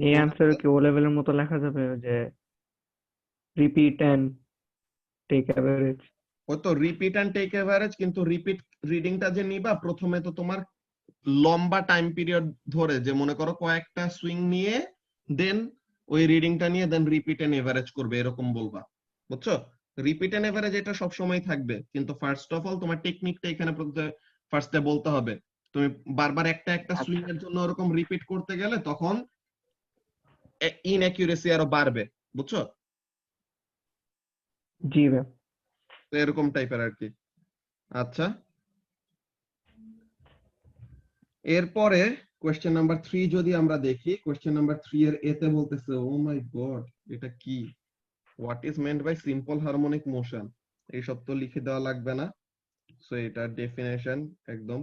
এই কোনটা অ্যান্সার কি ও লেভেলের মতো লেখা যাবে যে রিপিট এন্ড টেক অ্যাভারেজ? ওই তো রিপিট এন্ড টেক এভারেজ, কিন্তু রিপিট রিডিংটা যে নিবা প্রথমে তো তোমার লম্বা টাইম পিরিয়ড ধরে, যে মনে করো কয়েকটা সুইং নিয়ে দেন ওই রিডিংটা নিয়ে দেন রিপিট এন্ড এভারেজ করবে, এরকম বলবা, বুঝছো? রিপিট এন্ড এভারেজ এটা সব সময় থাকবে, কিন্তু ফার্স্ট অফ অল তোমার টেকনিকটা এখানে ফার্স্টে বলতে হবে। তুমি বারবার একটা একটা সুইং আচ্ছা এর জন্য ওরকম রিপিট করতে গেলে তখন ইনঅ্যাকুরেসি আরো বাড়বে, বুঝছো? জি ভাই। তো এরকম টাইপের আর কি। আচ্ছা, এরপরে কোয়েশ্চেন নাম্বার 3 যদি আমরা দেখি, কোয়েশ্চেন নাম্বার 3 এর এতে বলতেছে, ও মাই গড, এটা কি, what is meant by simple harmonic motion. এইসব তো লিখে দেওয়া লাগবে না, সো এটার ডেফিনেশন একদম,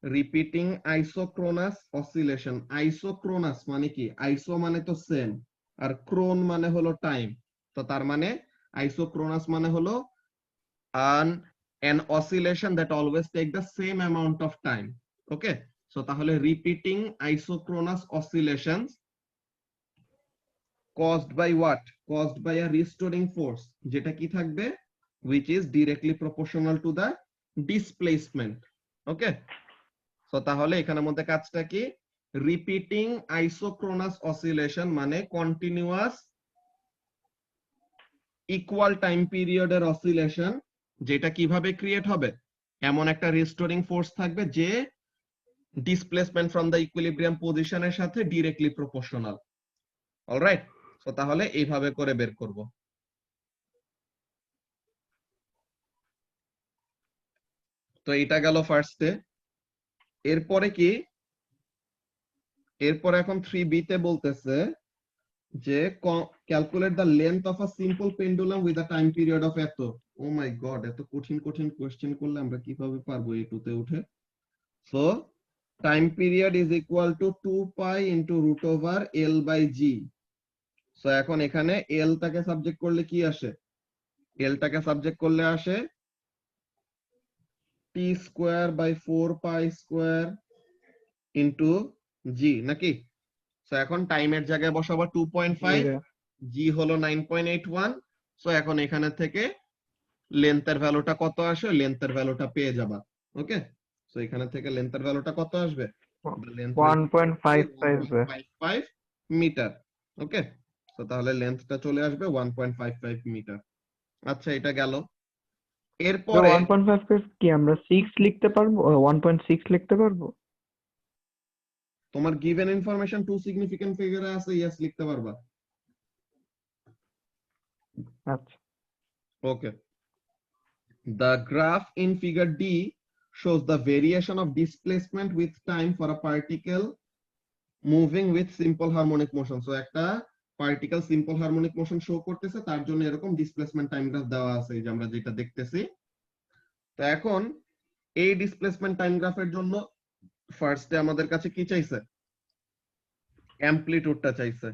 রিপিটিং আইসোক্রোনাস অসিলেশন। আইসোক্রোনাস মানে কি, আইসো মানে তো সেম, আর ক্রোন মানে হলো টাইম, তো তার মানে আইসোক্রোনাস মানে হলো an oscillation that always take the same amount of time. Okay, so তাহলে repeating isochronous oscillations caused by what, caused by a restoring force, যেটা কি থাকবে, which is directly proportional to the displacement. Okay, so তাহলে এখানের মধ্যে কাজটা কি, repeating isochronous oscillation মানে কন্টিনিউয়াস ইকুয়াল টাইম পিরিয়ডের অসিলেশন, যেটা কিভাবে ক্রিয়েট হবে, এমন একটা রিস্টোরিং ফোর্স থাকবে যে ডিসপ্লেসমেন্ট ফ্রম দ্য ইকুইলিব্রিয়াম পজিশনের সাথে ডিরেক্টলি প্রপোর্শনাল। অলরাইট, সো তাহলে এইভাবে করে বের করব। তো এটা গেল ফার্স্টে। এরপরে কি, এরপরে এখন 3b তে বলতেছে যে calculate the length of a simple pendulum with a time period of এত। ও মাই গড, এত কঠিন কঠিন কোশ্চেন করলে আমরা কিভাবে পারবো এই টুতে উঠে। So time period is equal to 2 pi into root over L by G. So এখন এখানে এল টাকে সাবজেক্ট করলে কি আসে, এল টাকে সাবজেক্ট করলে আসে T square by 4 pi square into G, নাকি? সো এখন টাইমের জায়গায় বসাবো 2.5, জি হলো 9.81। সো এখন এখানে থেকে লেন্থের ভ্যালুটা কত আসে, লেন্থের ভ্যালুটা পেয়ে যাবা। ওকে, সো এখানে থেকে লেন্থের ভ্যালুটা কত আসবে, the length will be 1.55 1.55 metre. Okay, তো তাহলে লেন্থটা চলে আসবে 1.55 মিটার। আচ্ছা, এটা গেল। এরপরে 1.55 কি আমরা 6 লিখতে পারবো, 1.6 লিখতে পারবো? তোমার গিভেন ইনফরমেশন টু সিগনিফিকেন্ট ফিগারে আছে, ইয়েস লিখতে পারবা। আচ্ছা, Okay. The graph in figure D shows the variation of displacement with time for a particle moving with simple harmonic motion. So একটা particle simple harmonic motion show করতেছে, তার জন্য এরকম displacement time graph দেওয়া আছে, এই যে আমরা যেটা দেখতেছি। তো এখন এই ডিসপ্লেসমেন্ট টাইম গ্রাফের জন্য ফার্স্টে আমাদের কাছে কি চাইছে, অ্যামপ্লিটিউডটা চাইছে।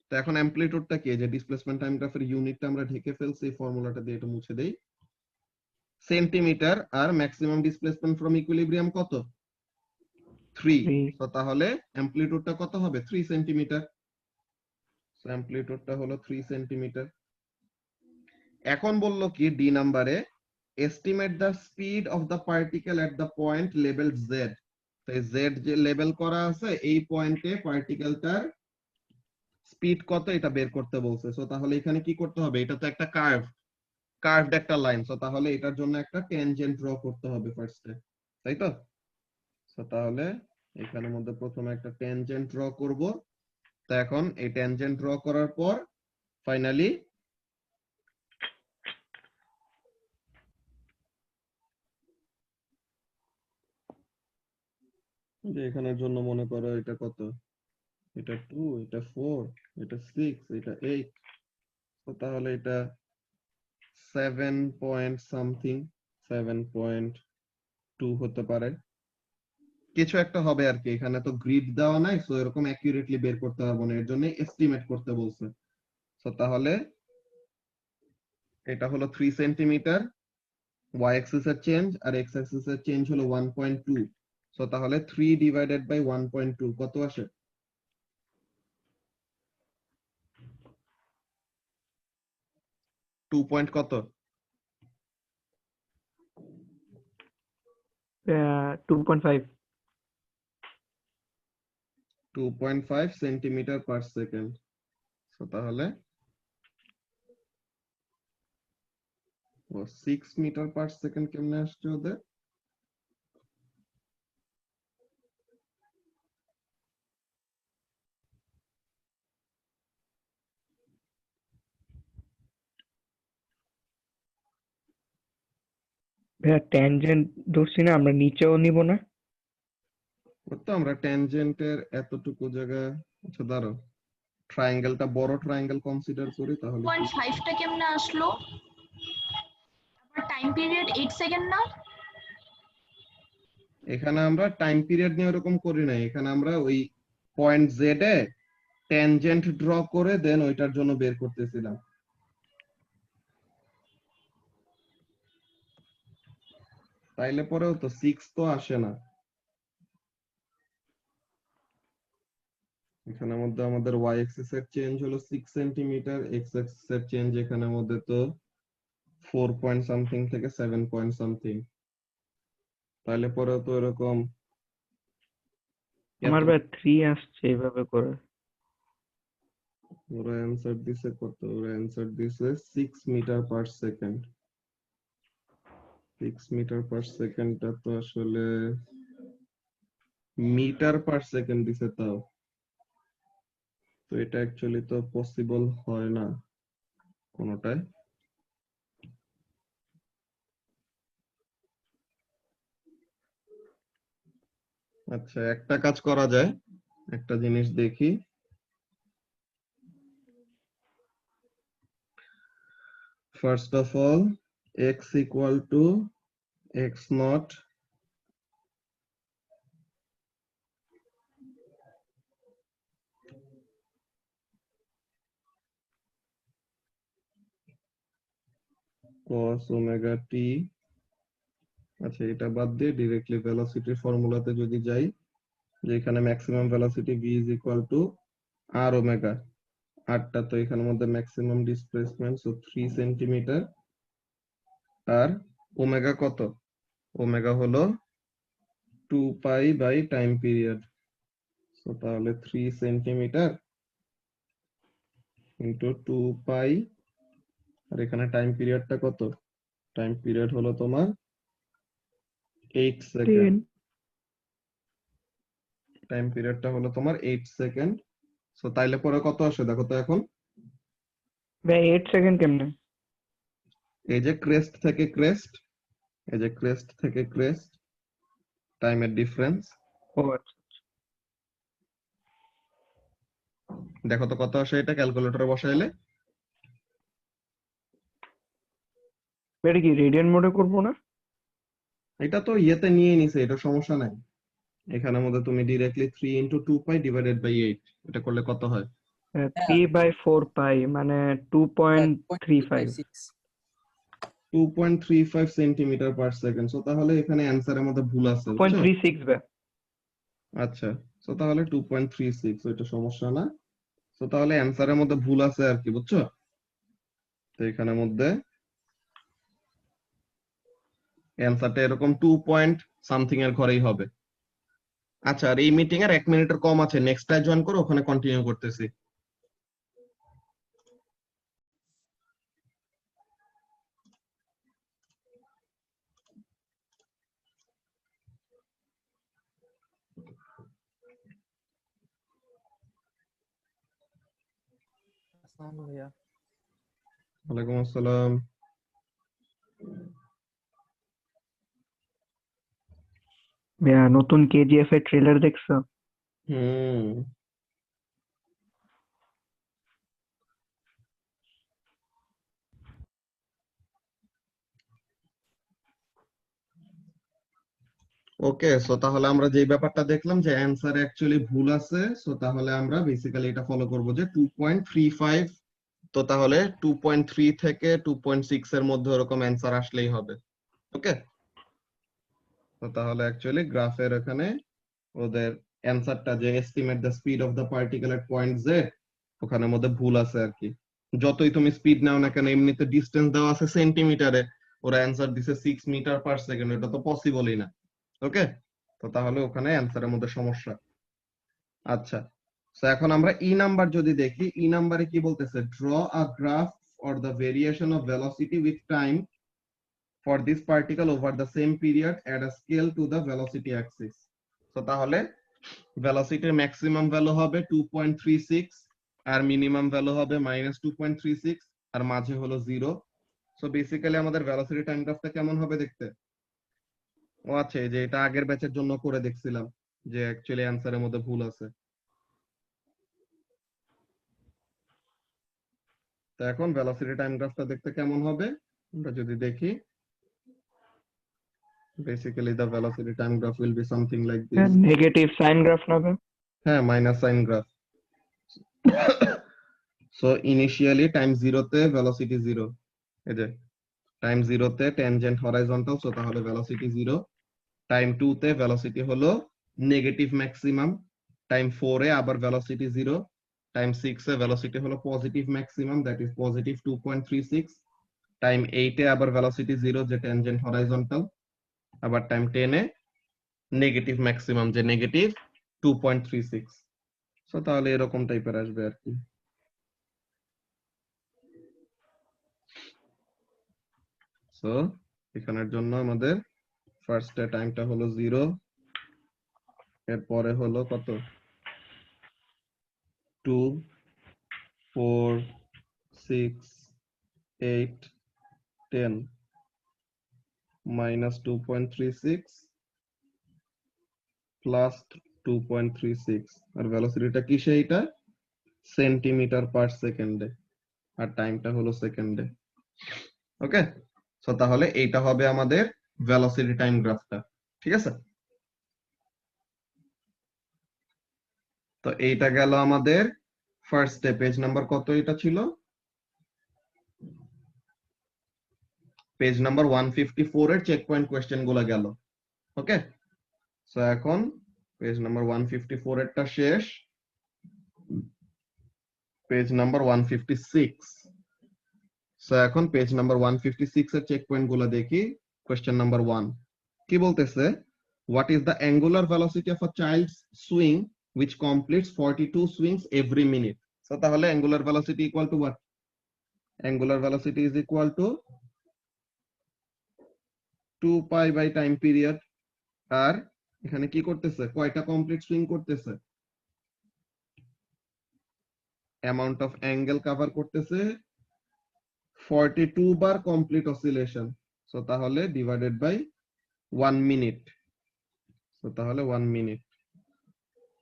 তো এখন অ্যামপ্লিটিউডটা কি, যে ডিসপ্লেসমেন্ট টাইম গ্রাফের ইউনিটটা আমরা ঢেকে ফেলছি, এই ফর্মুলাটা দিয়ে এটা মুছে দেই, সেন্টিমিটার, আর ম্যাক্সিমাম ডিসপ্লেসমেন্ট ফ্রম ইকুইলিব্রিয়াম কত, 3। 3। তো তাহলে অ্যামপ্লিটিউডটা কত হবে, 3 সেন্টিমিটার। সো অ্যামপ্লিটিউডটা হলো 3 সেন্টিমিটার। এখন বললো কি ডি নাম্বারে, estimate the speed of the particle at the point level Z. তো এই জেড যে লেভেল করা আছে, এই পয়েন্টে পার্টিকেলটার স্পিড কত এটা বের করতে বলছে। সো তাহলে এখানে কি করতে হবে, এটা তো একটা কার্ভড একটা লাইন, সো তাহলে এটার জন্য একটা ট্যানজেন্ট ড্র করতে হবে ফার্স্টে, তাই তো? সো তাহলে এখানের মধ্যে প্রথমে একটা ট্যানজেন্ট ড্র করব। তো এখন এই ট্যানজেন্ট ড্র করার পর ফাইনালি যে এখানের জন্য মনে করো এটা কত, এটা 2, এটা 4, এটা 6, এটা 8, তো তাহলে এটা 7 পয়েন্ট সামথিং, 7.2 হতে পারে, কিছু একটা হবে আর কি। এখানে তো গ্রিড দেওয়া নাই, সো এরকম অ্যাকুরেটলি বের করতে পারবো না, এর জন্য এস্টিমেট করতে বলছে। সো তাহলে এটা হলো 3 সেন্টিমিটার, ওয়াই অ্যাক্সিস এর চেঞ্জ আর এক্স অ্যাক্সিস এর চেঞ্জ হলো 1.2। সো তাহলে 3 ডিভাইডেড বাই 1.2 কত আসে, 2 পয়েন্ট কত, 2.5। 2.5 সেন্টিমিটার পার সেকেন্ড। সো তাহলে 6 মিটার পার সেকেন্ড কেমনে আসছে ওদের, ভাইয়া ট্যানজেন্ট ধরছি না, আমরা নিচেও নিব না? তো আমরা ট্যানজেন্টের এতটুকু জায়গা, আচ্ছা দাঁড়াও, ট্রায়াঙ্গেলটা বড় ট্রায়াঙ্গেল কনসিডার করি তাহলে কি? 2.5টা কেমনে আসলো? আবার টাইম পিরিয়ড 8 সেকেন্ড না? এখানে আমরা টাইম পিরিয়ড নিয়ে ওরকম করি নাই, এখানে আমরা ওই পয়েন্ট জেড এ ট্যানজেন্ট ড্র করে দেন ওইটার জন্য বের করতেছিলাম। তাইলে পরেও তো 6 তো আসে না। এখানের মধ্যে আমাদের ওয়াই অ্যাক্সিস এর চেঞ্জ হলো 6 সেন্টিমিটার, এক্স অ্যাক্সিস এর চেঞ্জ এখানের মধ্যে তো 4 পয়েন্ট সামথিং থেকে 7 পয়েন্ট সামথিং। তাইলে পরেও তো এরকম আমার ভাই 3 আসছে এইভাবে করে। ওরা অ্যান্সার দিছে কত? ওরা অ্যান্সার দিছে 6 metre per second. 6 metre per সেকেন্ডটা তো আসলে মিটার পার সেকেন্ড দিছে তাও, তো এটা অ্যাকচুয়ালি তো পসিবল হয় না কোনোটাই। আচ্ছা একটা কাজ করা যায়, একটা জিনিস দেখি। First of all X equal to X not cos omega T. আচ্ছা এটা বাদ দিয়ে ডিরেক্টলি ভেলোসিটির ফর্মুলাতে যদি যাই, যেখানে maximum velocity v is equal to r omega, আরটা তো এখানের মধ্যে ম্যাক্সিমাম ডিসপ্লেসমেন্ট, সো 3 সেন্টিমিটার, আর ওমেগা কত? ওমেগা হলো 2 pi by time period, so তাহলে 3 সেন্টিমিটার ইন্টু 2 পাই, আর এখানে টাইম পিরিয়ডটা কত? টাইম পিরিয়ড হলো তোমার 8 সেকেন্ড। 10 টাইম পিরিয়ডটা হলো তোমার 8 সেকেন্ড। সো তাইলে পরে কত আসে দেখো তো এখন? ভাই 8 সেকেন্ড কেমনে? এই যে ক্রেস্ট থেকে ক্রেস্ট, এই যে ক্রেস্ট থেকে ক্রেস্ট টাইমের ডিফারেন্স, ও আচ্ছা, দেখো তো কত আসে এটা ক্যালকুলেটরে বসাইলে? এটা কি রেডিয়ান মোডে করবো না? এটা তো ইয়েতে নিয়ে নিছে, এটা সমস্যা নাই। এখানের মধ্যে তুমি directly 3 into 2 pi divided by 8 এটা করলে কত হয়? 3/4 পাই মানে 2.35। 2.35 সেন্টিমিটার পার সেকেন্ড। সো তাহলে এখানে অ্যান্সারের মধ্যে ভুল আছে, বুঝছো? 2.36 ভাই। আচ্ছা, সো তাহলে 2.36, এটা সমস্যা না। সো তাহলে অ্যান্সারের মধ্যে ভুল আছে আর কি, বুঝছো? তো এখানের মধ্যে অ্যান্সারটা এরকম 2 পয়েন্ট সামথিং এর ঘরেই হবে। আচ্ছা, আর এই মিটিং এর 1 মিনিটের কম আছে, নেক্সটটায় জয়েন করো, ওখানে কন্টিনিউ করতেছি। ওয়ালাইকুম আসসালাম। ভাইয়া নতুন কেজিএফ এর ট্রেলার দেখছো? হুম, ওকে। সো তাহলে আমরা যে ব্যাপারটা দেখলাম যে অ্যান্সার অ্যাকচুয়ালি ভুল আছে, সো তাহলে আমরা বেসিক্যালি এটা ফলো করব যে 2.35, তো তাহলে 2.3 থেকে 2.6 এর মধ্যে ওরকম অ্যান্সার আসলেই হবে। ওকে, তো তাহলে অ্যাকচুয়ালি গ্রাফের এখানে ওদের অ্যান্সারটা যে estimate the speed of the particle at point Z, ওখানের মধ্যে ভুল আছে আর কি। যতই তুমি স্পিড নাও না কেন, এমনিতে ডিসটেন্স দেওয়া আছে সেন্টিমিটারে, ওরা অ্যান্সার দিছে 6 মিটার পার সেকেন্ড, এটা তো পসিবলই না। ওকে, তো তাহলে ওখানে অ্যান্সারের মধ্যে সমস্যা। আচ্ছা, তো এখন আমরা ই নাম্বার যদি দেখি, ই নাম্বারে কি বলতেছে? Draw a graph or the variation of velocity with time for this particle over the same period at a scale to the velocity axis. তো তাহলে velocity maximum value হবে 2.36 আর মিনিমাম ভ্যালু হবে -2.36 আর মাঝে হলো 0। সো বেসিক্যালি আমাদের velocity time গ্রাফটা কেমন হবে দেখতে? ও আচ্ছা, এই যে এটা আগের ব্যাচের জন্য করে দেখছিলাম। যে অ্যাকচুয়ালি অ্যান্সারের মধ্যে ভুল আছে। তো এখন ভেলোসিটি টাইম গ্রাফটা দেখতে কেমন হবে আমরা যদি দেখি, basically the velocity time graph will be something like this. Negative sine graph না ভাই? হ্যাঁ, minus sine graph. So initially time 0 তে ভেলোসিটি 0, এই যে টাইম 0 তে ট্যানজেন্ট হরাইজন্টাল, সো তাহলে ভেলোসিটি 0। টাইম 2 তে ভেলোসিটি হলো নেগেটিভ ম্যাক্সিমাম, টাইম 4 এ আবার ভেলোসিটি 0, টাইম 6 এ ভেলোসিটি হলো positive maximum, that is positive 2.36, time 8 এ আবার ভেলোসিটি 0 যে ট্যানজেন্ট হরাইজন্টাল, আবার টাইম 10 এ নেগেটিভ ম্যাক্সিমাম যে নেগেটিভ 2.36। সো তাহলে এরকম টাইপের আসবে আর কি। সো এখানের জন্য আমাদের ফার্স্ট এ টাইমটা হলো 0, এরপরে হলো কত 2 4 6 8 10 minus 2.36 প্লাস 2.36, আর ভেলোসিটিটা কিসে, এটা সেন্টিমিটার পার সেকেন্ডে, আর টাইমটা হলো সেকেন্ডে। ওকে, সো তাহলে এইটা হবে আমাদের ভেলোসিটি টাইম গ্রাফটা, ঠিক আছে। তো এইটা গেল আমাদের ফার্স্ট স্টেপ, পেজ নাম্বার কত এটা ছিল, পেজ নাম্বার 154 এর চেক পয়েন্ট কোশ্চেন গুলো গেল। ওকে, সো এখন পেজ নাম্বার 154 এরটা শেষ, পেজ নাম্বার 156। সো এখন পেজ নাম্বার 156 এর চেক পয়েন্ট গুলো দেখি। কোশ্চেন নাম্বার 1 কি বলতেছে, what is the angular velocity of a child's swing which completes 42 swings every minute? So তাহলে angular velocity equal to what? Angular velocity is equal to 2 pi by time period, আর এখানে কি করতেছে, কয়টা complete swing করতেছে, amount of angle cover করতেছে 42 বার complete oscillation, so তাহলে divided by 1 minute, so তাহলে 1 মিনিট।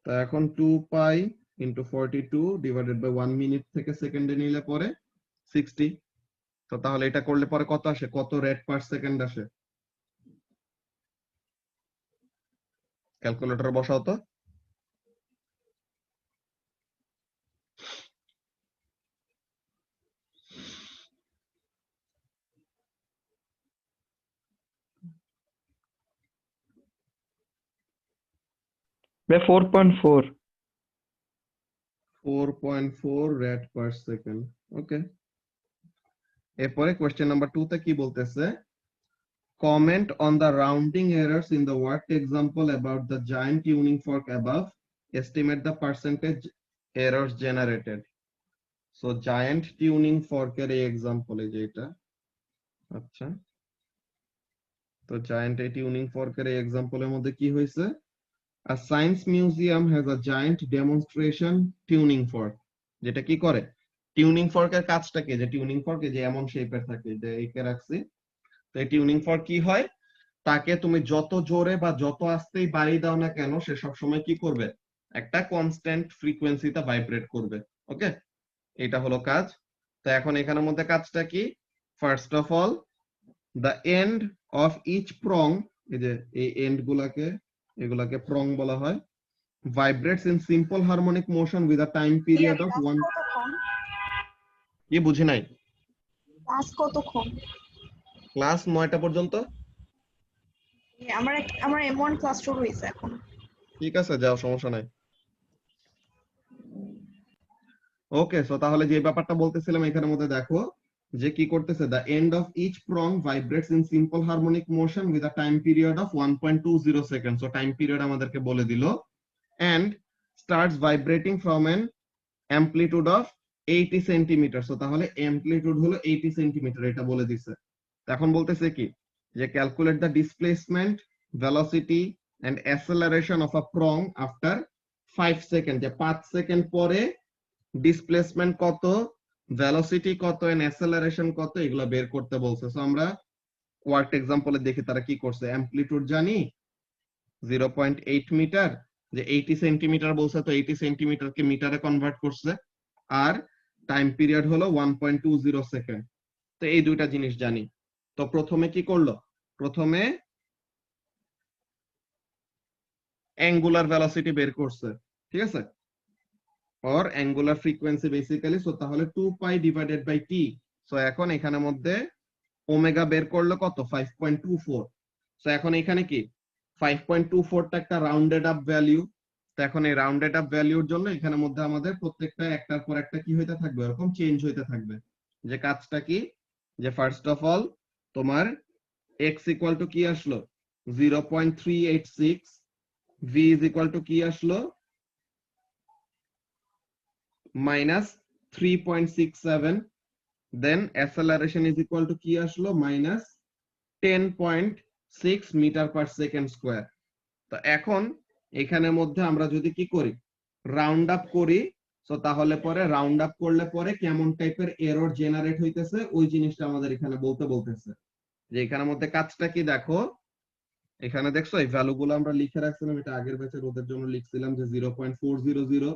তো এখন 2 pi into 42 divided by 1 minute থেকে সেকেন্ডে নিলে পরে 60। তো তাহলে এটা করলে পরে কত আসে, কত রেট পার সেকেন্ড আসে, ক্যালকুলেটর বসাও তো। ভাই 4.4। 4.4 রেট পার সেকেন্ড। ওকে, এরপরে কোশ্চেন নাম্বার 2 তে কি বলতেছে, comment on the rounding errors in the worked example about the giant tuning fork above, estimate the percentage errors generated। so giant tuning fork এর এই এক্সাম্পল এই যে এটা, আচ্ছা তো giant tuning fork এর এই এক্সাম্পলের মধ্যে কি হয়েছে, a science museum has a giant demonstration tuning fork, যেটা কি করে, টিউনিং ফর্কের কাজটা কি, যে টিউনিং ফর্কে যে এমন শেপের থাকে, যে একে রাখছি, তো এই টিউনিং ফর্ক কি হয়, তাকে তুমি যত জোরে বা যত আস্তেই বাড়ি দাও না কেন, সে সব সময় কি করবে, একটা কনস্ট্যান্ট ফ্রিকোয়েন্সিতে ভাইব্রেট করবে। ওকে, এটা হলো কাজ। তো এখন এখানের মধ্যে কাজটা কি, first of all the end of each prong, এই যে এই এন্ড গুলাকে, এগুলাকে প্রং বলা হয়, vibrates in simple harmonic motion with a time period of 1। কি বুঝি নাই, ক্লাস কতক্ষণ? ক্লাস 9টা পর্যন্ত। আমার M1 ক্লাস শুরু হয়েছে এখন। ঠিক আছে, যাও, সমস্যা নাই। ওকে, সো তাহলে যে ব্যাপারটা বলতেছিলাম এখানের মধ্যে দেখো যে কি করতেছে, the end of each prong vibrates in simple harmonic motion with a time period of 1.20 second. So time period আমাদেরকে বলে দিল, and starts vibrating from an amplitude of 80 centimetre. So তাহলে অ্যামপ্লিটিউড হলো 80 সেন্টিমিটার, এটা বলে দিছে। এখন বলতেছে কি, যে calculate the displacement, velocity and acceleration of a prong after 5 second, যে 5 সেকেন্ড পরে ডিসপ্লেসমেন্ট কত, ভেলোসিটি কত, এন্ড অ্যাসেলারেশন কত, এগুলা বের করতে বলছে। সো আমরা ওয়ার্কড এক্সাম্পলে দেখি তারা কি করছে, অ্যামপ্লিটিউড জানি 0.8 মিটার, যে 80 সেন্টিমিটার বলছে, তো 80 সেন্টিমিটারকে মিটারে কনভার্ট করছে, আর টাইম পিরিয়ড হলো 1.20 সেকেন্ড। তো এই দুইটা জিনিস জানি। তো প্রথমে কি করলো, প্রথমে অ্যাঙ্গুলার ভেলোসিটি বের করছে, ঠিক আছে, or angular frequency basically, so তাহলে 2 pi divided by t. So এখন এখানের মধ্যে ওমেগা বের করলো কত, 5.24। সো এখন এখানে কি 5.24 টা একটা রাউন্ডেড আপ ভ্যালু। তো এখন এই রাউন্ডেড আপ ভ্যালুর জন্য এখানের মধ্যে আমাদের প্রত্যেকটা একটার পর একটা কি হইতে থাকবে, এরকম চেঞ্জ হইতে থাকবে। যে কাজটা কি, যে ফার্স্ট অফ অল তোমার x ইকুয়াল টু কি আসলো 0.386, v ইজ ইকুয়াল টু কি আসলো -3.67, দেন অ্যাসেলারেশন ইজ ইকুয়াল টু কি আসলো -10.6 মিটার পার সেকেন্ড স্কোয়ার। তো এখন এখানের মধ্যে আমরা যদি কি করি, রাউন্ড আপ করি, তো তাহলে পরে রাউন্ড আপ করলে পরে কেমন টাইপের এরর জেনারেট হইতেছে ওই জিনিসটা আমাদের এখানে বলতেছে। যে এখানের মধ্যে কাজটা কি দেখো, এখানে দেখছো এই ভ্যালু গুলো আমরা লিখে রাখছিলাম, এটা আগের ব্যাচের ওদের জন্য লিখছিলাম যে 0.400,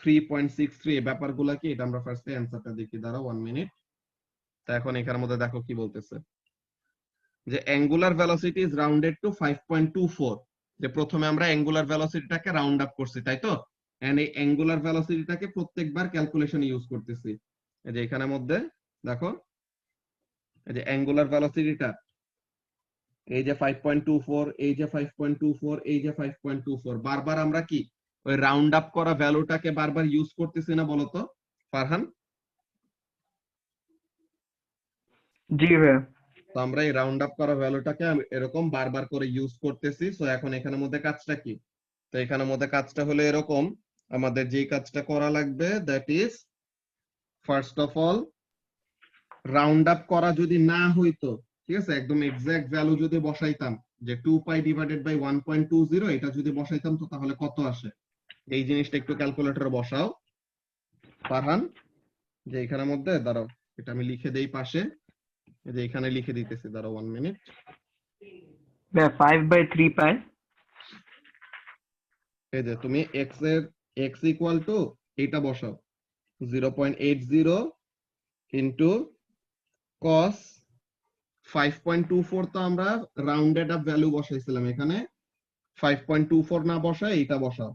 3.63, এই ব্যাপারগুলো কি, এটা আমরা ফার্স্টে অ্যানসারটা দেখি, দাঁড়াও 1 মিনিট। তো এখন এখানের মধ্যে দেখো কি বলতেছে, যে angular velocity is rounded to 5.24। যে প্রথমে আমরা অ্যাঙ্গুলার ভেলোসিটিটাকে রাউন্ড আপ করছি, তাই তো, এন্ড এই অ্যাঙ্গুলার ভেলোসিটিটাকে প্রত্যেকবার ক্যালকুলেশনে ইউজ করতেছি। এই যে এখানের মধ্যে দেখো, এই যে অ্যাঙ্গুলার ভেলোসিটিটা এই যে 5.24, এই যে 5.24, এই যে 5.24, বারবার আমরা কি ওই রাউন্ড আপ করা ভ্যালুটাকে বারবার ইউজ করতেছি না বলতো ফারহান? জি ভাইয়া। তো আমরা এই রাউন্ড আপ করা ভ্যালুটাকে এরকম বারবার করে ইউজ করতেছি। সো এখন এখানের মধ্যে কাজটা কি, তো এখানের মধ্যে কাজটা হলো এরকম, আমাদের যে কাজটা করা লাগবে that is first of all round up করা যদি না হইতো, ঠিক আছে, একদম এক্সাক্ট ভ্যালু যদি বসাইতাম, যে 2 পাই ডিভাইডেড বাই 1.20, এটা যদি বসাইতাম তো তাহলে কত আসে, এই জিনিসটা একটু ক্যালকুলেটরে বসাও ফারহান। যে এখানের মধ্যে দাঁড়াও, এটা আমি লিখে দেই পাশে, এই যে এখানে লিখে দিতেছি, দাঁড়াও 1 মিনিট। ভাইয়া 5/3 পাই। এই যে তুমি x ইকুয়াল টু এটা বসাও 0.80 ইন্টু cos 5.24, তো আমরা রাউন্ডেড আপ ভ্যালু বসাইছিলাম, এখানে 5.24 না বসায় এটা বসাও,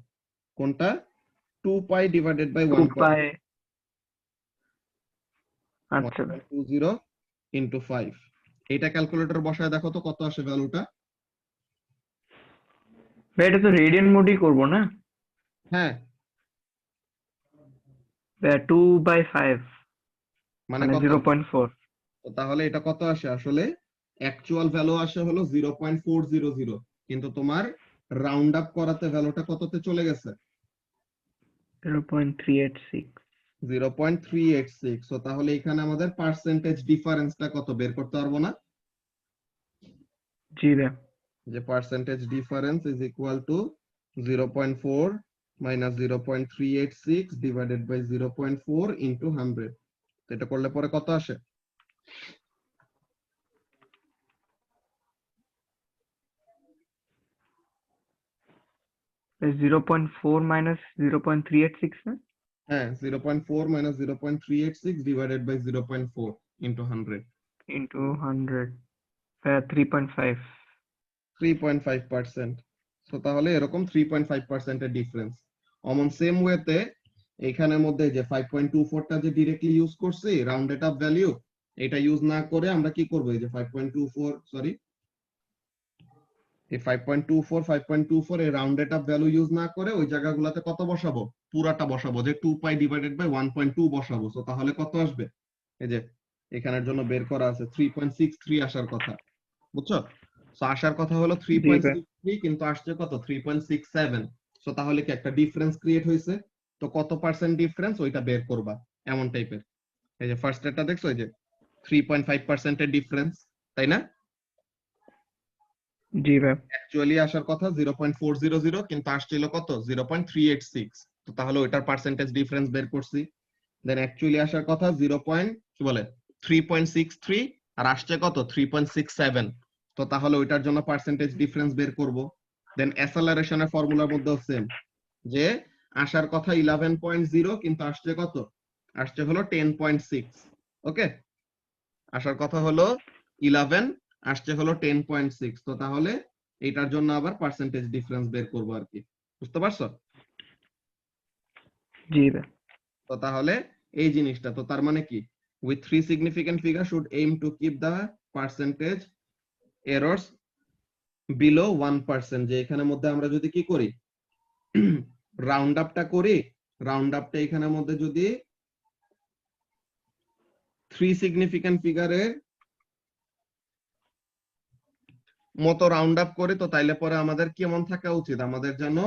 কোনটা 2 পাই ডিভাইডেড বাই 2 পাই। আচ্ছা 1.20 ইন্টু 5, এটা ক্যালকুলেটর বসায় দেখো তো কত আসে ভ্যালুটা। ভাই এটা তো রেডিয়ান মোডই করবো না? হ্যাঁ, ভাইয়া 2/5 মানে মানে কত, 0.4। তো তাহলে এটা কত আসে, আসলে অ্যাকচুয়াল ভ্যালু আসে হলো 0.400, কিন্তু তোমার রাউন্ড আপ করাতে ভ্যালুটা কততে চলে গেছে 0.386। 0.386। তো তাহলে এখানে আমাদের পার্সেন্টেজ ডিফারেন্সটা কত বের করতে পারবো না, জি ভাইয়া। যে percentage difference is equal to 0.4 minus 0.386 divided by 0.4 into 100। তো এটা করলে পরে কত আসে, 0.4 মাইনাস 0.386 না? হ্যাঁ 0.4 minus 0.386 divided by 0.4 into 100, into 100 ভাইয়া 3.5। 3.5%। সো তাহলে এরকম 3.5% এর ডিফারেন্স। অমন সেম ওয়েতে এখানের মধ্যে যে 5.24 টা যে ডাইরেক্টলি ইউজ করছি রাউন্ডেড আপ ভ্যালু, এটা ইউজ না করে আমরা কি করব, এই যে 5.24 সরি এই 5.24 এই রাউন্ডেড আপ ভ্যালু ইউজ না করে ওই জায়গাগুলোতে কত বসাবো, পুরাটা বসাবো, যে 2 পাই ডিভাইডেড বাই 1.2 বসাবো। সো তাহলে কত আসবে, এই যে এখানের জন্য বের করা আছে 3.63 আসার কথা, বুঝছো? সো আসার কথা হলো 3.63, কিন্তু আসছে কত 3.67। সো তাহলে কি একটা ডিফারেন্স ক্রিয়েট হয়েছে, তো কত পার্সেন্ট ডিফারেন্স ওইটা বের করবা এমন টাইপের। এই যে ফার্স্ট এটা দেখছো, এই যে 3.5% এর ডিফারেন্স, তাই না? জি ভাই। অ্যাকচুয়ালি আসার কথা 0.400, কিন্তু আসছিল কত 0.386। তো তাহলে ওইটার পার্সেন্টেজ ডিফারেন্স বের করছি। দেন অ্যাকচুয়ালি আসার কথা 3.63 আর আসছে কত 3.67। তো তাহলে ওইটার জন্য পার্সেন্টেজ ডিফারেন্স বের করব। দেন অ্যাসেলারেশনের ফর্মুলার মধ্যেও সেম, যে আসার কথা 11.0 কিন্তু আসছে কত, আসছে হলো 10.6। ওকে, আসার কথা হলো 11, আসছে হলো 10.6। তো তাহলে এটার জন্য আবার পার্সেন্টেজ ডিফারেন্স বের করবো আর কি, বুঝতে পারছো? জি ভাইয়া। তো তাহলে এই জিনিসটা, তো তার মানে কি, with three significant figure should aim to keep the percentage errors below 1%। যে এখানের মধ্যে আমরা যদি কি করি, রাউন্ড আপটা করি, রাউন্ড আপটা এখানের মধ্যে যদি 3 সিগনিফিক্যান্ট ফিগারের মতো রাউন্ড আপ করি, তো তাইলে পরে আমাদের কেমন থাকা উচিত, আমাদের যেন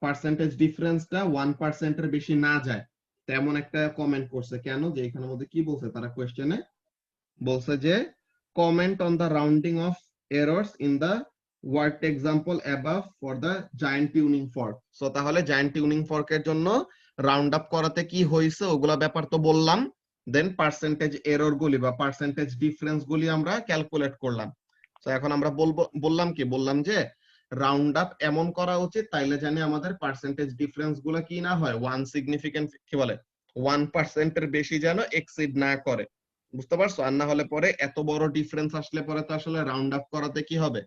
পার্সেন্টেজ ডিফারেন্সটা 1% এর বেশি না যায়। তেমন একটা কমেন্ট করছে কেন, যে এখানের মধ্যে কি বলছে তারা কোয়েশ্চেনে, বলছে যে comment on the rounding off errors in the word example above for the giant tuning fork. So তাহলে জায়ান্ট টিউনিং ফর্কের জন্য রাউন্ড আপ করাতে কি হয়েছে ওগুলা ব্যাপার তো বললাম, দেন পার্সেন্টেজ এরর গুলি বা পার্সেন্টেজ ডিফারেন্স গুলি আমরা ক্যালকুলেট করলাম। তো এখন আমরা বললাম যে রাউন্ড আপ এমন করা উচিত তাইলে জানি আমাদের পার্সেন্টেজ ডিফারেন্স গুলো কি না হয়, 1% এর বেশি যেন এক্সিড না করে, বুঝতে পারছো? আর না হলে পরে এত বড় ডিফারেন্স আসলে পরে তো আসলে রাউন্ড আপ করাতে কি হবে,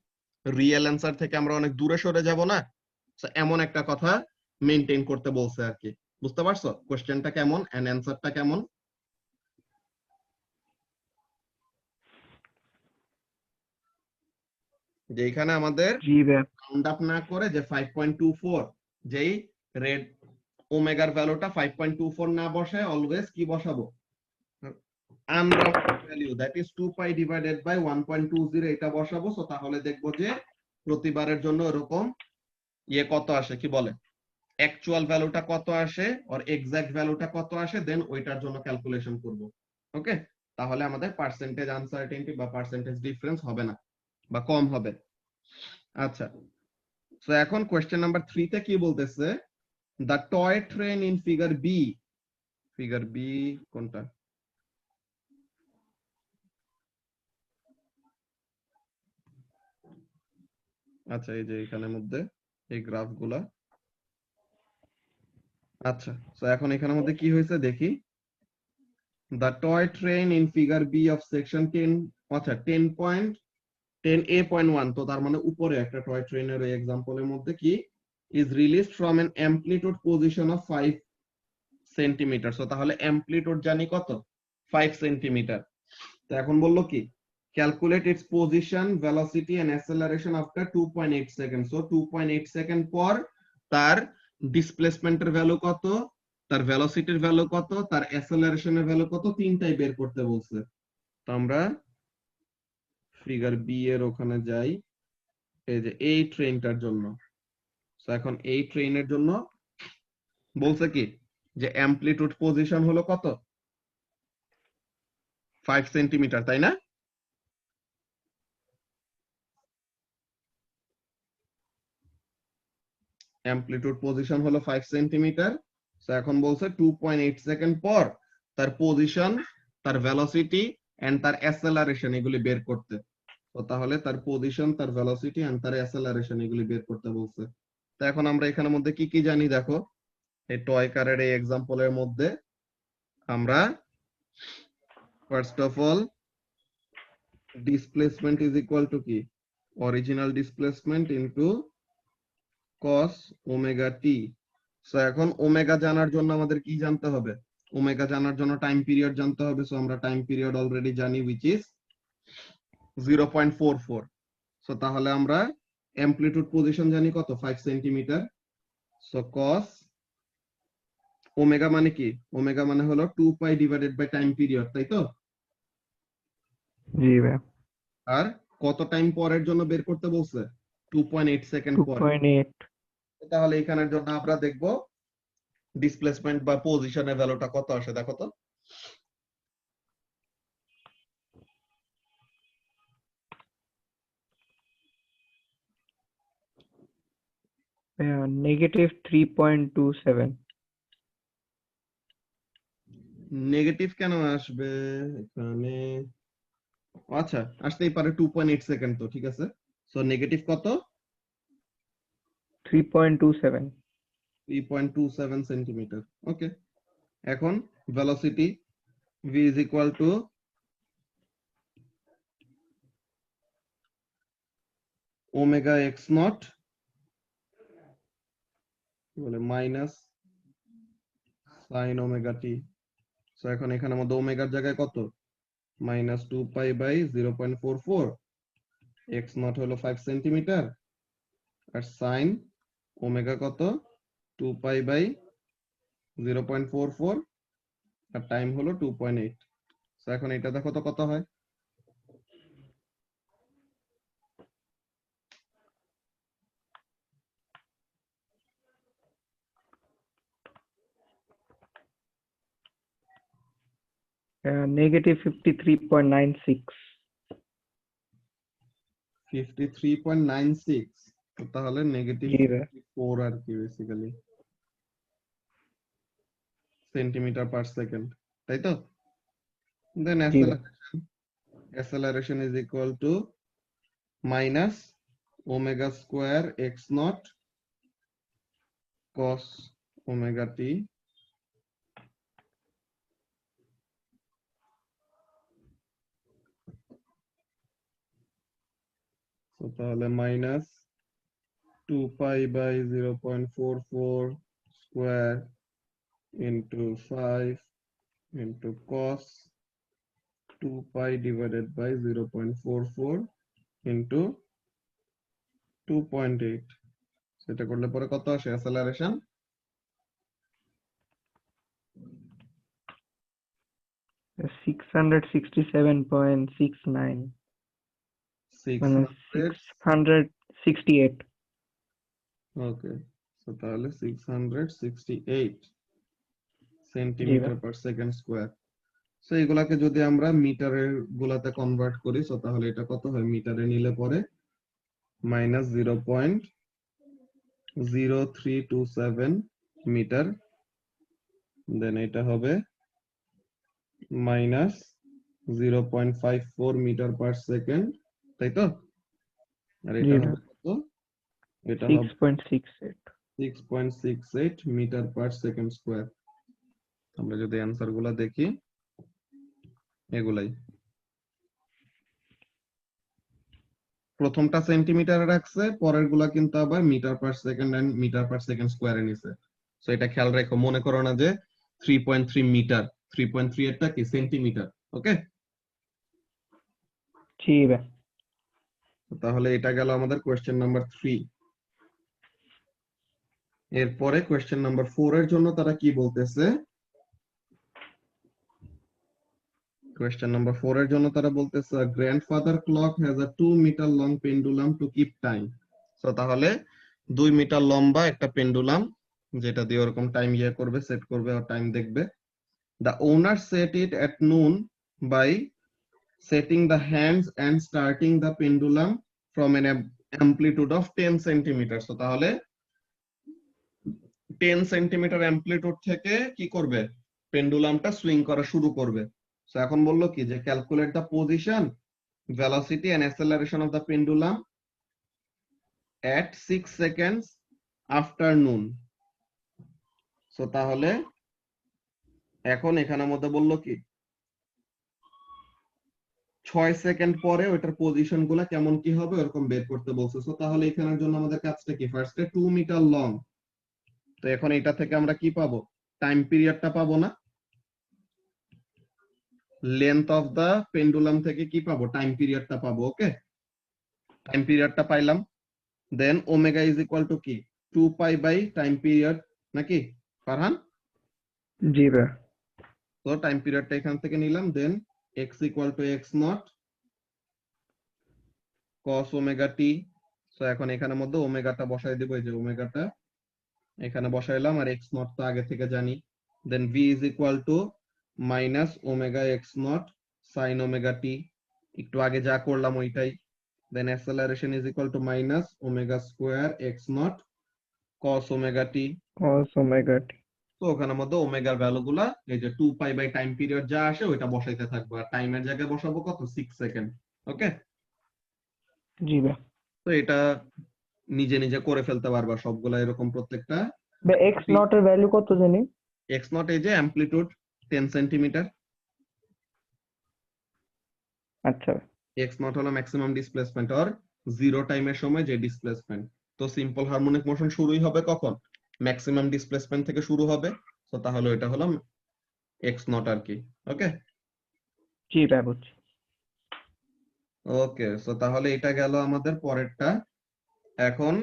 রিয়েল অ্যান্সার থেকে আমরা অনেক দূরে সরে যাব না? So, এমন একটা কথা মেইনটেইন করতে বলছে আর কি, বুঝতে পারছো কোশ্চেনটা কেমন এন্ড অ্যান্সারটা কেমন? যে এখানে আমাদের জি ভাইয়া। রাউন্ড আপ না করে যে 5.24, যেই রেড ওমেগার ভ্যালুটা 5.24 না বসায় অলওয়েজ কি বসাবো, unrounded value, that is 2 pi divided by 1.20 এটা বসাবো। সো তাহলে দেখবো যে প্রতিবারের জন্য এরকম কত আসে, কি বলে, অ্যাকচুয়াল ভ্যালুটা কত আসে আর এক্সাক্ট ভ্যালুটা কত আসে, দেন ওইটার জন্য ক্যালকুলেশন করব। ওকে, তাহলে আমাদের পার্সেন্টেজ আনসার্টেনিটি বা পার্সেন্টেজ ডিফারেন্স হবে না বা কম হবে। আচ্ছা, সো এখন কোশ্চেন নাম্বার 3 তে কি বলতেছে, the toy train in figure B কোনটা, আচ্ছা এই যে এখানের মধ্যে এই গ্রাফগুলা। আচ্ছা, সো এখন এখানের মধ্যে কি হয়েছে দেখি, the toy train in figure B of section 10, আচ্ছা 10.10a.1, তো তার মানে উপরে একটা টয় ট্রেনের এই এক্সাম্পলের মধ্যে কি, is released from an amplitude position of 5 centimetre. So তাহলে অ্যামপ্লিটিউড জানি কত, 5 সেন্টিমিটার। তো এখন বললো কি, calculate its position, velocity and acceleration after 2.8 second. So 2.8 second পর তার ডিসপ্লেসমেন্টের ভ্যালু কত, তার ভেলোসিটির ভ্যালু কত, তার অ্যাসেলারেশনের ভ্যালু কত, তিনটাই বের করতে বলছে। তো আমরা ফিগার বি এর ওখানে যাই, এই যে এই ট্রেনটার জন্য। তো এখন এই ট্রেনের জন্য বলছে কি, যে অ্যামপ্লিটিউড পজিশন হলো কত, 5 সেন্টিমিটার, তাই না? অ্যামপ্লিটিউড পজিশন হলো 5 সেন্টিমিটার। সো এখন বলছে 2.8 সেকেন্ড পর তার পজিশন, তার ভেলোসিটি এন্ড তার অ্যাসেলারেশন এগুলি বের করতে। তো তাহলে তার পজিশন, তার ভেলোসিটি এন্ড তার অ্যাসেলারেশন এগুলি বের করতে বলছে। তো এখন আমরা এখানের মধ্যে কি কি জানি দেখো, এই টয় কারের এই এক্সাম্পলের মধ্যে আমরা first of all displacement is equal to কি, original displacement into cos omega t. So এখন ওমেগা জানার জন্য আমাদের কি জানতে হবে, ওমেগা জানার জন্য টাইম পিরিয়ড জানতে হবে। সো আমরা টাইম পিরিয়ড অলরেডি জানি, which is 0.44। সো তাহলে আমরা অ্যামপ্লিটিউড পজিশন জানি কত, 5 সেন্টিমিটার। সো cos ওমেগা মানে কি, ওমেগা মানে হলো 2 pi divided by time period, তাই তো? জি ভাইয়া। আর কত টাইম পরের জন্য বের করতে বলছে, 2.8 সেকেন্ড পর। 2.8। তাহলে এখানের জন্য আমরা দেখব ডিসপ্লেসমেন্ট বা পজিশনের ভ্যালুটা কত আসে, দেখো তো। -3.27। নেগেটিভ কেন আসবে এখানে, আচ্ছা আসতেই পারে, 2.8 সেকেন্ড তো ঠিক আছে। সো নেগেটিভ কত? 3.27. 3.27 সেন্টিমিটার। ওকে, এখন velocity v is equal to omega x not বলে minus sine omega t. So এখন এখানের মধ্যে ওমেগার জায়গায় কত? মাইনাস 2π/0.44, x নট হলো 5 সেন্টিমিটার, আর সাইন ওমেগা কত? 2π/0.44, আর টাইম হলো 2.8। সো এখন এটা দেখো তো কত হয়? Negative 53.96. 53.96, তাহলে নেগেটিভ জি ভাই। 4 আর কি বেসিক্যালি সেন্টিমিটার পার সেকেন্ড, তাই তো? দেন জি ভাই। acceleration is equal to minus omega square x naught cos omega t so তাহলে minus 2π/0.44 square into 5 into cos 2π divided by 0.44 into 2.8। সেটা করলে পরে কত আসে অ্যাসেলারেশন? Uh, 667.69. মানে 668. ওকে, সো তাহলে 668 centimetre per second square. So এগুলাকে যদি আমরা মিটারের গুলাতে কনভার্ট করি, সো তাহলে এটা কত হয়? মিটারে নিলে পরে মাইনাস 0.0327 মিটার, দেন এটা হবে মাইনাস 0.54 মিটার পার সেকেন্ড, তাই তো? আর এটা জি হবে কত? এটা হবে 6.68. 6.68 মিটার পার সেকেন্ড স্কয়ার। আমরা যদি অ্যান্সার গুলা দেখি, এগুলাই প্রথমটা সেন্টিমিটারে রাখছে, পরের গুলা কিন্তু আবার metre per second and metre per second স্কয়ারে নিছে। সো এটা খেয়াল রাখো, মনে করো না যে 3.3 মিটার, 3.3 এরটা কি সেন্টিমিটার। ওকে, জি ভাই। তাহলে এটা গেল আমাদের কোয়েশ্চেন নাম্বার 3। এরপরে কোয়েশ্চেন নাম্বার 4 এর জন্য তারা কি বলতেছে? কোয়েশ্চেন নাম্বার 4 এর জন্য তারা বলতেছে grandfather clock has a 2 metre long pendulum to keep time. So তাহলে 2 মিটার লম্বা একটা পেন্ডুলাম, যেটা দিয়ে ওরকম টাইম করবে, সেট করবে আর টাইম দেখবে। The owner set it at noon by setting the hands and starting the pendulum from an amplitude of 10 centimetre. So তাহলে 10 সেন্টিমিটার অ্যাম্পলিটিউড থেকে কি করবে? পেন্ডুলামটা সুইং করা শুরু করবে। সো এখন বললো কি যে calculate the position, velocity and acceleration of the pendulum at 6 seconds after noon। So তাহলে এখন এখানের মধ্যে বললো কি 6 সেকেন্ড পরে ওটার পজিশন গুলা কেমন কি হবে ওরকম বের করতে বলছে। সো তাহলে এখানের জন্য আমাদের কাজটা কি? ফার্স্টে 2 মিটার লং, তো এখন এটা থেকে আমরা কি পাবো? টাইম পিরিয়ডটা পাবো না? লেন্থ অফ দা পেন্ডুলাম থেকে কি পাবো? টাইম পিরিয়ডটা পাবো। ওকে, টাইম পিরিয়ডটা পাইলাম। দেন ওমেগা ইজ ইকুয়াল টু কি? 2π বাই টাইম পিরিয়ড, নাকি ফারহান? জি ভাই। তো টাইম পিরিয়ডটা এখান থেকে নিলাম। দেন x equal to x naught cos omega t। So এখন এখানের মধ্যে ওমেগাটা বসাই দেব, এই যে ওমেগাটা এখানে বসাইলাম, আর x নট তো আগে থেকে জানি। Then v is equal to minus omega x naught sin omega t, একটু আগে যা করলাম ওইটাই। Then acceleration is equal to minus omega square x naught cos omega t। cos omega t. তো ওখানের মধ্যে ওমেগার ভ্যালু গুলা এই যে 2π বাই টাইম পিরিয়ড যা আসে ওইটা বসাইতে থাকবো, আর টাইমের জায়গায় বসাবো কত? 6 সেকেন্ড। ওকে, জি ভাই। তো এটা নিজে নিজে করে ফেলতে পারবা সবগুলা এরকম প্রত্যেকটা। এক্স নট এর ভ্যালু কত জানি? এক্স নট এই যে অ্যামপ্লিটিউড 10 সেন্টিমিটার, আচ্ছা এক্স নট হলো ম্যাক্সিমাম ডিসপ্লেসমেন্ট অর জিরো টাইমের সময় যে ডিসপ্লেসমেন্ট। তো সিম্পল হারমোনিক মোশন শুরুই হবে কখন? ম্যাক্সিমাম ডিসপ্লেসমেন্ট থেকে শুরু হবে। তো তাহলে এটা হলো এক্স নট আর কি। ওকে জি ভাই বুঝছি। ওকে, সো তাহলে এটা গেল আমাদের পরেরটা। এখন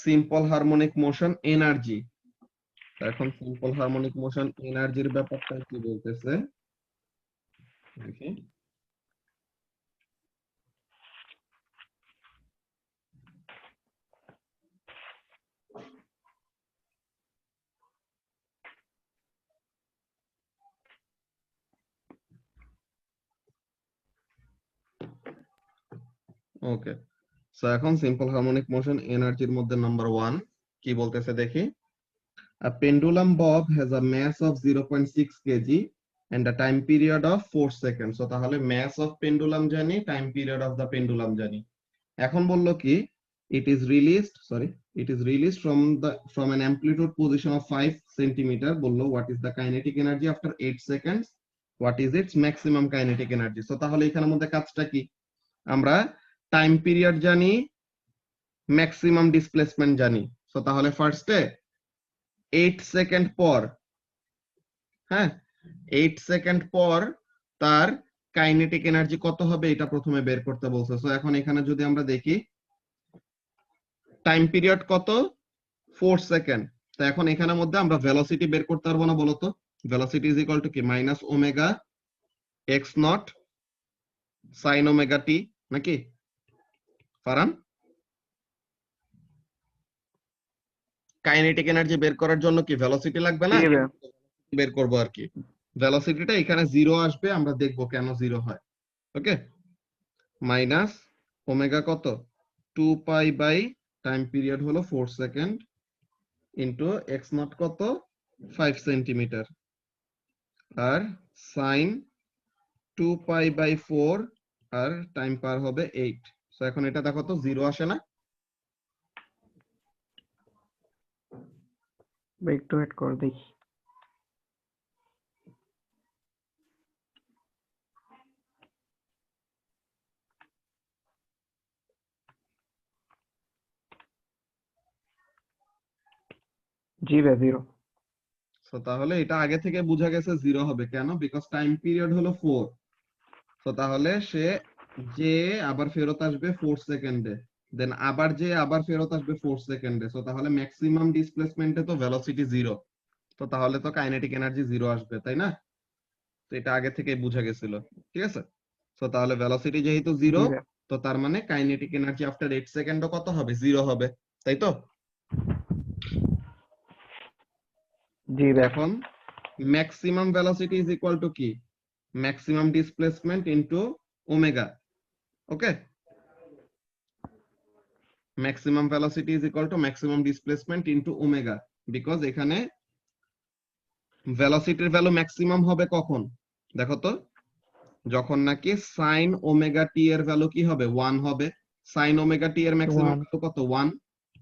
সিম্পল হারমোনিক মোশন এনার্জি। এখন সিম্পল হারমোনিক মোশন এনার্জির ব্যাপারটা কি বলতেছে দেখি। ওকে, সো এখন সিম্পল হারমোনিক মোশন এনার্জির মধ্যে নাম্বার 1 কি বলতেছে দেখি। A pendulum bob has a mass of 0.6 kg and a time period of 4 seconds. So তাহলে mass of pendulum জানি, time period of the pendulum জানি। এখন বললো কি it is released from an amplitude position of 5 centimeter। বললো what is the kinetic energy after 8 seconds, what is its maximum kinetic energy। So তাহলে এখানের মধ্যে কাজটা কি, আমরা টাইম পিরিয়ড জানি, ম্যাক্সিমাম ডিসপ্লেসমেন্ট জানি। সো তাহলে ফার্স্টে 8 সেকেন্ড পর, হ্যাঁ 8 সেকেন্ড পর তার কাইনেটিক এনার্জি কত হবে এটা প্রথমে বের করতে বলছে। সো এখন এখানে যদি আমরা দেখি টাইম পিরিয়ড কত 4 সেকেন্ড। তো এখন এখানের মধ্যে আমরা ভেলোসিটি বের করতে পারবো না বলতো? ভেলোসিটি ইজ ইকুয়াল টু কি minus omega X naught sine omega T, নাকি ফারান? কাইনেটিক এনার্জি বের করার জন্য কি ভেলোসিটি লাগবে না? জি ভাই বের করবো আর কি। ভেলোসিটিটা এখানে জিরো আসবে, আমরা দেখবো কেন জিরো হয়। ওকে, মাইনাস ওমেগা কত 2 পাই বাই টাইম পিরিয়ড হলো 4 সেকেন্ড ইনটু এক্স নট কত 5 সেন্টিমিটার আর সাইন 2 পাই বাই 4 আর টাইম পার হবে 8। সো এখন এটা দেখো তো জিরো আসে না? ভাই একটু ওয়েট কর দেখি। জি ভাই জিরো। সো তাহলে এটা আগে থেকে বোঝা গেছে জিরো হবে কেন, বিকজ টাইম পিরিয়ড হলো 4। সো তাহলে সে যে আবার ফেরত আসবে 4 সেকেন্ডে, দেন আবার যে আবার ফেরত আসবে 4 সেকেন্ডে। সো তাহলে ম্যাক্সিমাম ডিসপ্লেসমেন্টে তো ভেলোসিটি জিরো, তো তাহলে তো কাইনেটিক এনার্জি জিরো আসবে, তাই না? তো এটা আগে থেকেই বোঝা গেছিল, ঠিক আছে। সো তাহলে ভেলোসিটি যেহেতু জিরো, জি ভাই তো তার মানে কাইনেটিক এনার্জি আফটার 8 সেকেন্ডও কত হবে, জিরো হবে, তাই তো? জি ভাই এখন maximum velocity is equal to কি, maximum displacement into omega. Okay, maximum velocity is equal to maximum displacement into omega, because এখানে ভেলোসিটির ভ্যালু ম্যাক্সিমাম হবে কখন দেখো তো, যখন নাকি সাইন ওমেগা টি এর ভ্যালু কি হবে 1 হবে। সাইন ওমেগা টি এর ম্যাক্সিমাম 1 ভ্যালু কত 1।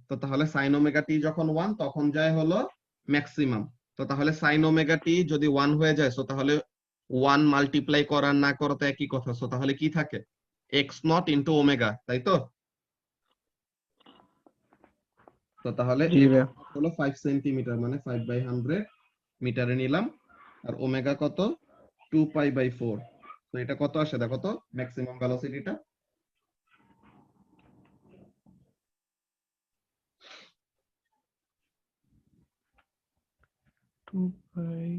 তো তাহলে সাইন ওমেগা টি যখন 1 তখন যায় হলো ম্যাক্সিমাম। তো তাহলে সাইন ওমেগা টি যদি 1 হয়ে যায়, সো তাহলে 1 মাল্টিপ্লাই করার না করা তো একই কথা। সো তাহলে কি থাকে এক্স নট ইনটু ওমেগা, তাই তো? তো তাহলে জি এক্স ভাই হলো 5 সেন্টিমিটার, মানে 5/100 মিটারে নিলাম। আর ওমেগা কত 2 পাই বাই 4। তো এটা কত আসে দেখো তো ম্যাক্সিমাম ভেলোসিটিটা। 2 বাই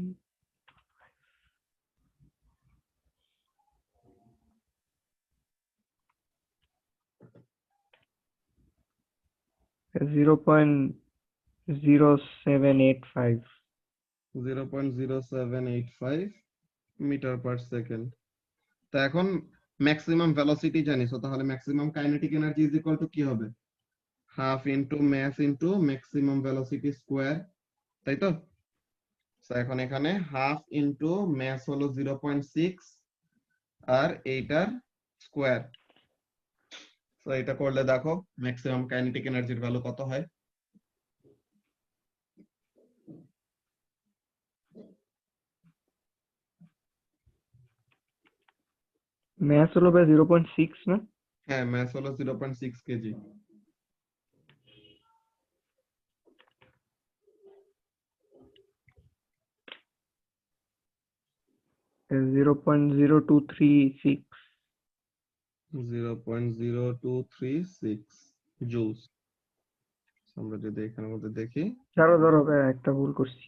0.0785 0.0785 মিটার পার সেকেন্ড। তো এখন ম্যাক্সিমাম ভেলোসিটি জানি, তো তাহলে maximum kinetic energy is equal to কি হবে, half into mass into maximum velocity square, তাই তো? তো এখন এখানে হাফ ইনটু মাস হলো 0.6 আর এইটার স্কোয়ার। তো তো এটা করলে দেখো ম্যাক্সিমাম কাইনেটিক এনার্জির ভ্যালু কত হয়। ম্যাথ হলো ভাই 0.6 না? হ্যাঁ, ম্যাস হলো 0.6 কেজি। Is 0.0236. 0.0236 জুলস। আমরা যদি এখানের মধ্যে দেখি, ধরো ভাই একটা ভুল করছি।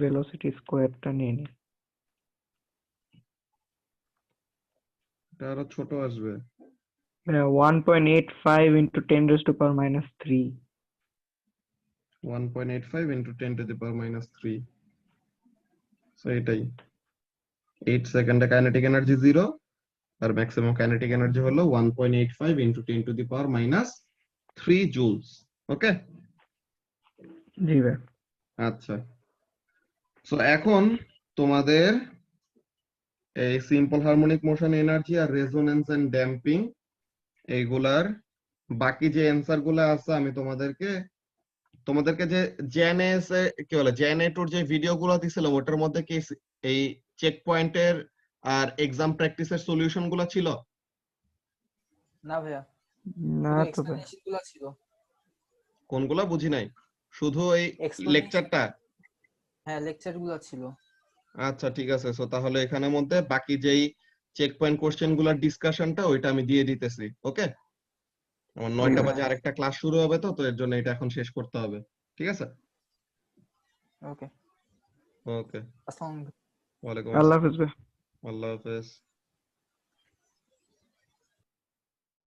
ভেলোসিটি স্কোয়ারটা নিয়ে নি। এটা আরো ছোট আসবে। 1.85 into 10 raised to power minus 3. 1.85 into 10 to the power minus 3। So এটাই 8 সেকেন্ডে কাইনেটিক এনার্জি 0 আর ম্যাক্সিমাম কাইনেটিক এনার্জি হলো 1.85 into 10 to the power minus 3 joules. Okay, জি ভাই। আচ্ছা। সো এখন তোমাদের এই সিম্পল হারমোনিক মোশন এনার্জি আর রেজোনেন্স এন্ড ড্যাম্পিং এইগুলার বাকি যে অ্যান্সার গুলা আছে আমি তোমাদেরকে যে জেএনএস কি বলে জেএনএ2 যে ভিডিও গুলো দিছিলাম ওটার মধ্যে কি এই চেক পয়েন্টের আর এক্সাম প্র্যাকটিসের সলিউশন গুলো ছিল? না ভাইয়া, না শুধু তো ভাই। এক্সপ্লেনেশন গুলো ছিল। কোনগুলা বুঝি নাই, শুধু এই Explanation- লেকচারটা? হ্যাঁ, লেকচার গুলো ছিল। আচ্ছা ঠিক আছে, সো তাহলে এখানের মধ্যে বাকি যেই চেক পয়েন্ট কোশ্চেন গুলার ডিসকাশনটা ওইটা আমি দিয়ে দিতেছি। ওকে, আমার 9টা বাজে আরেকটা ক্লাস শুরু হবে, তো এর জন্য এটা এখন শেষ করতে হবে। ঠিক আছে, ওকে, ওকে, আসসালামু আলাইকুম। ওয়ালাইকুম আল্লাহ আসসালাম, হাফেজ ভাই। আল্লাহ হাফেজ।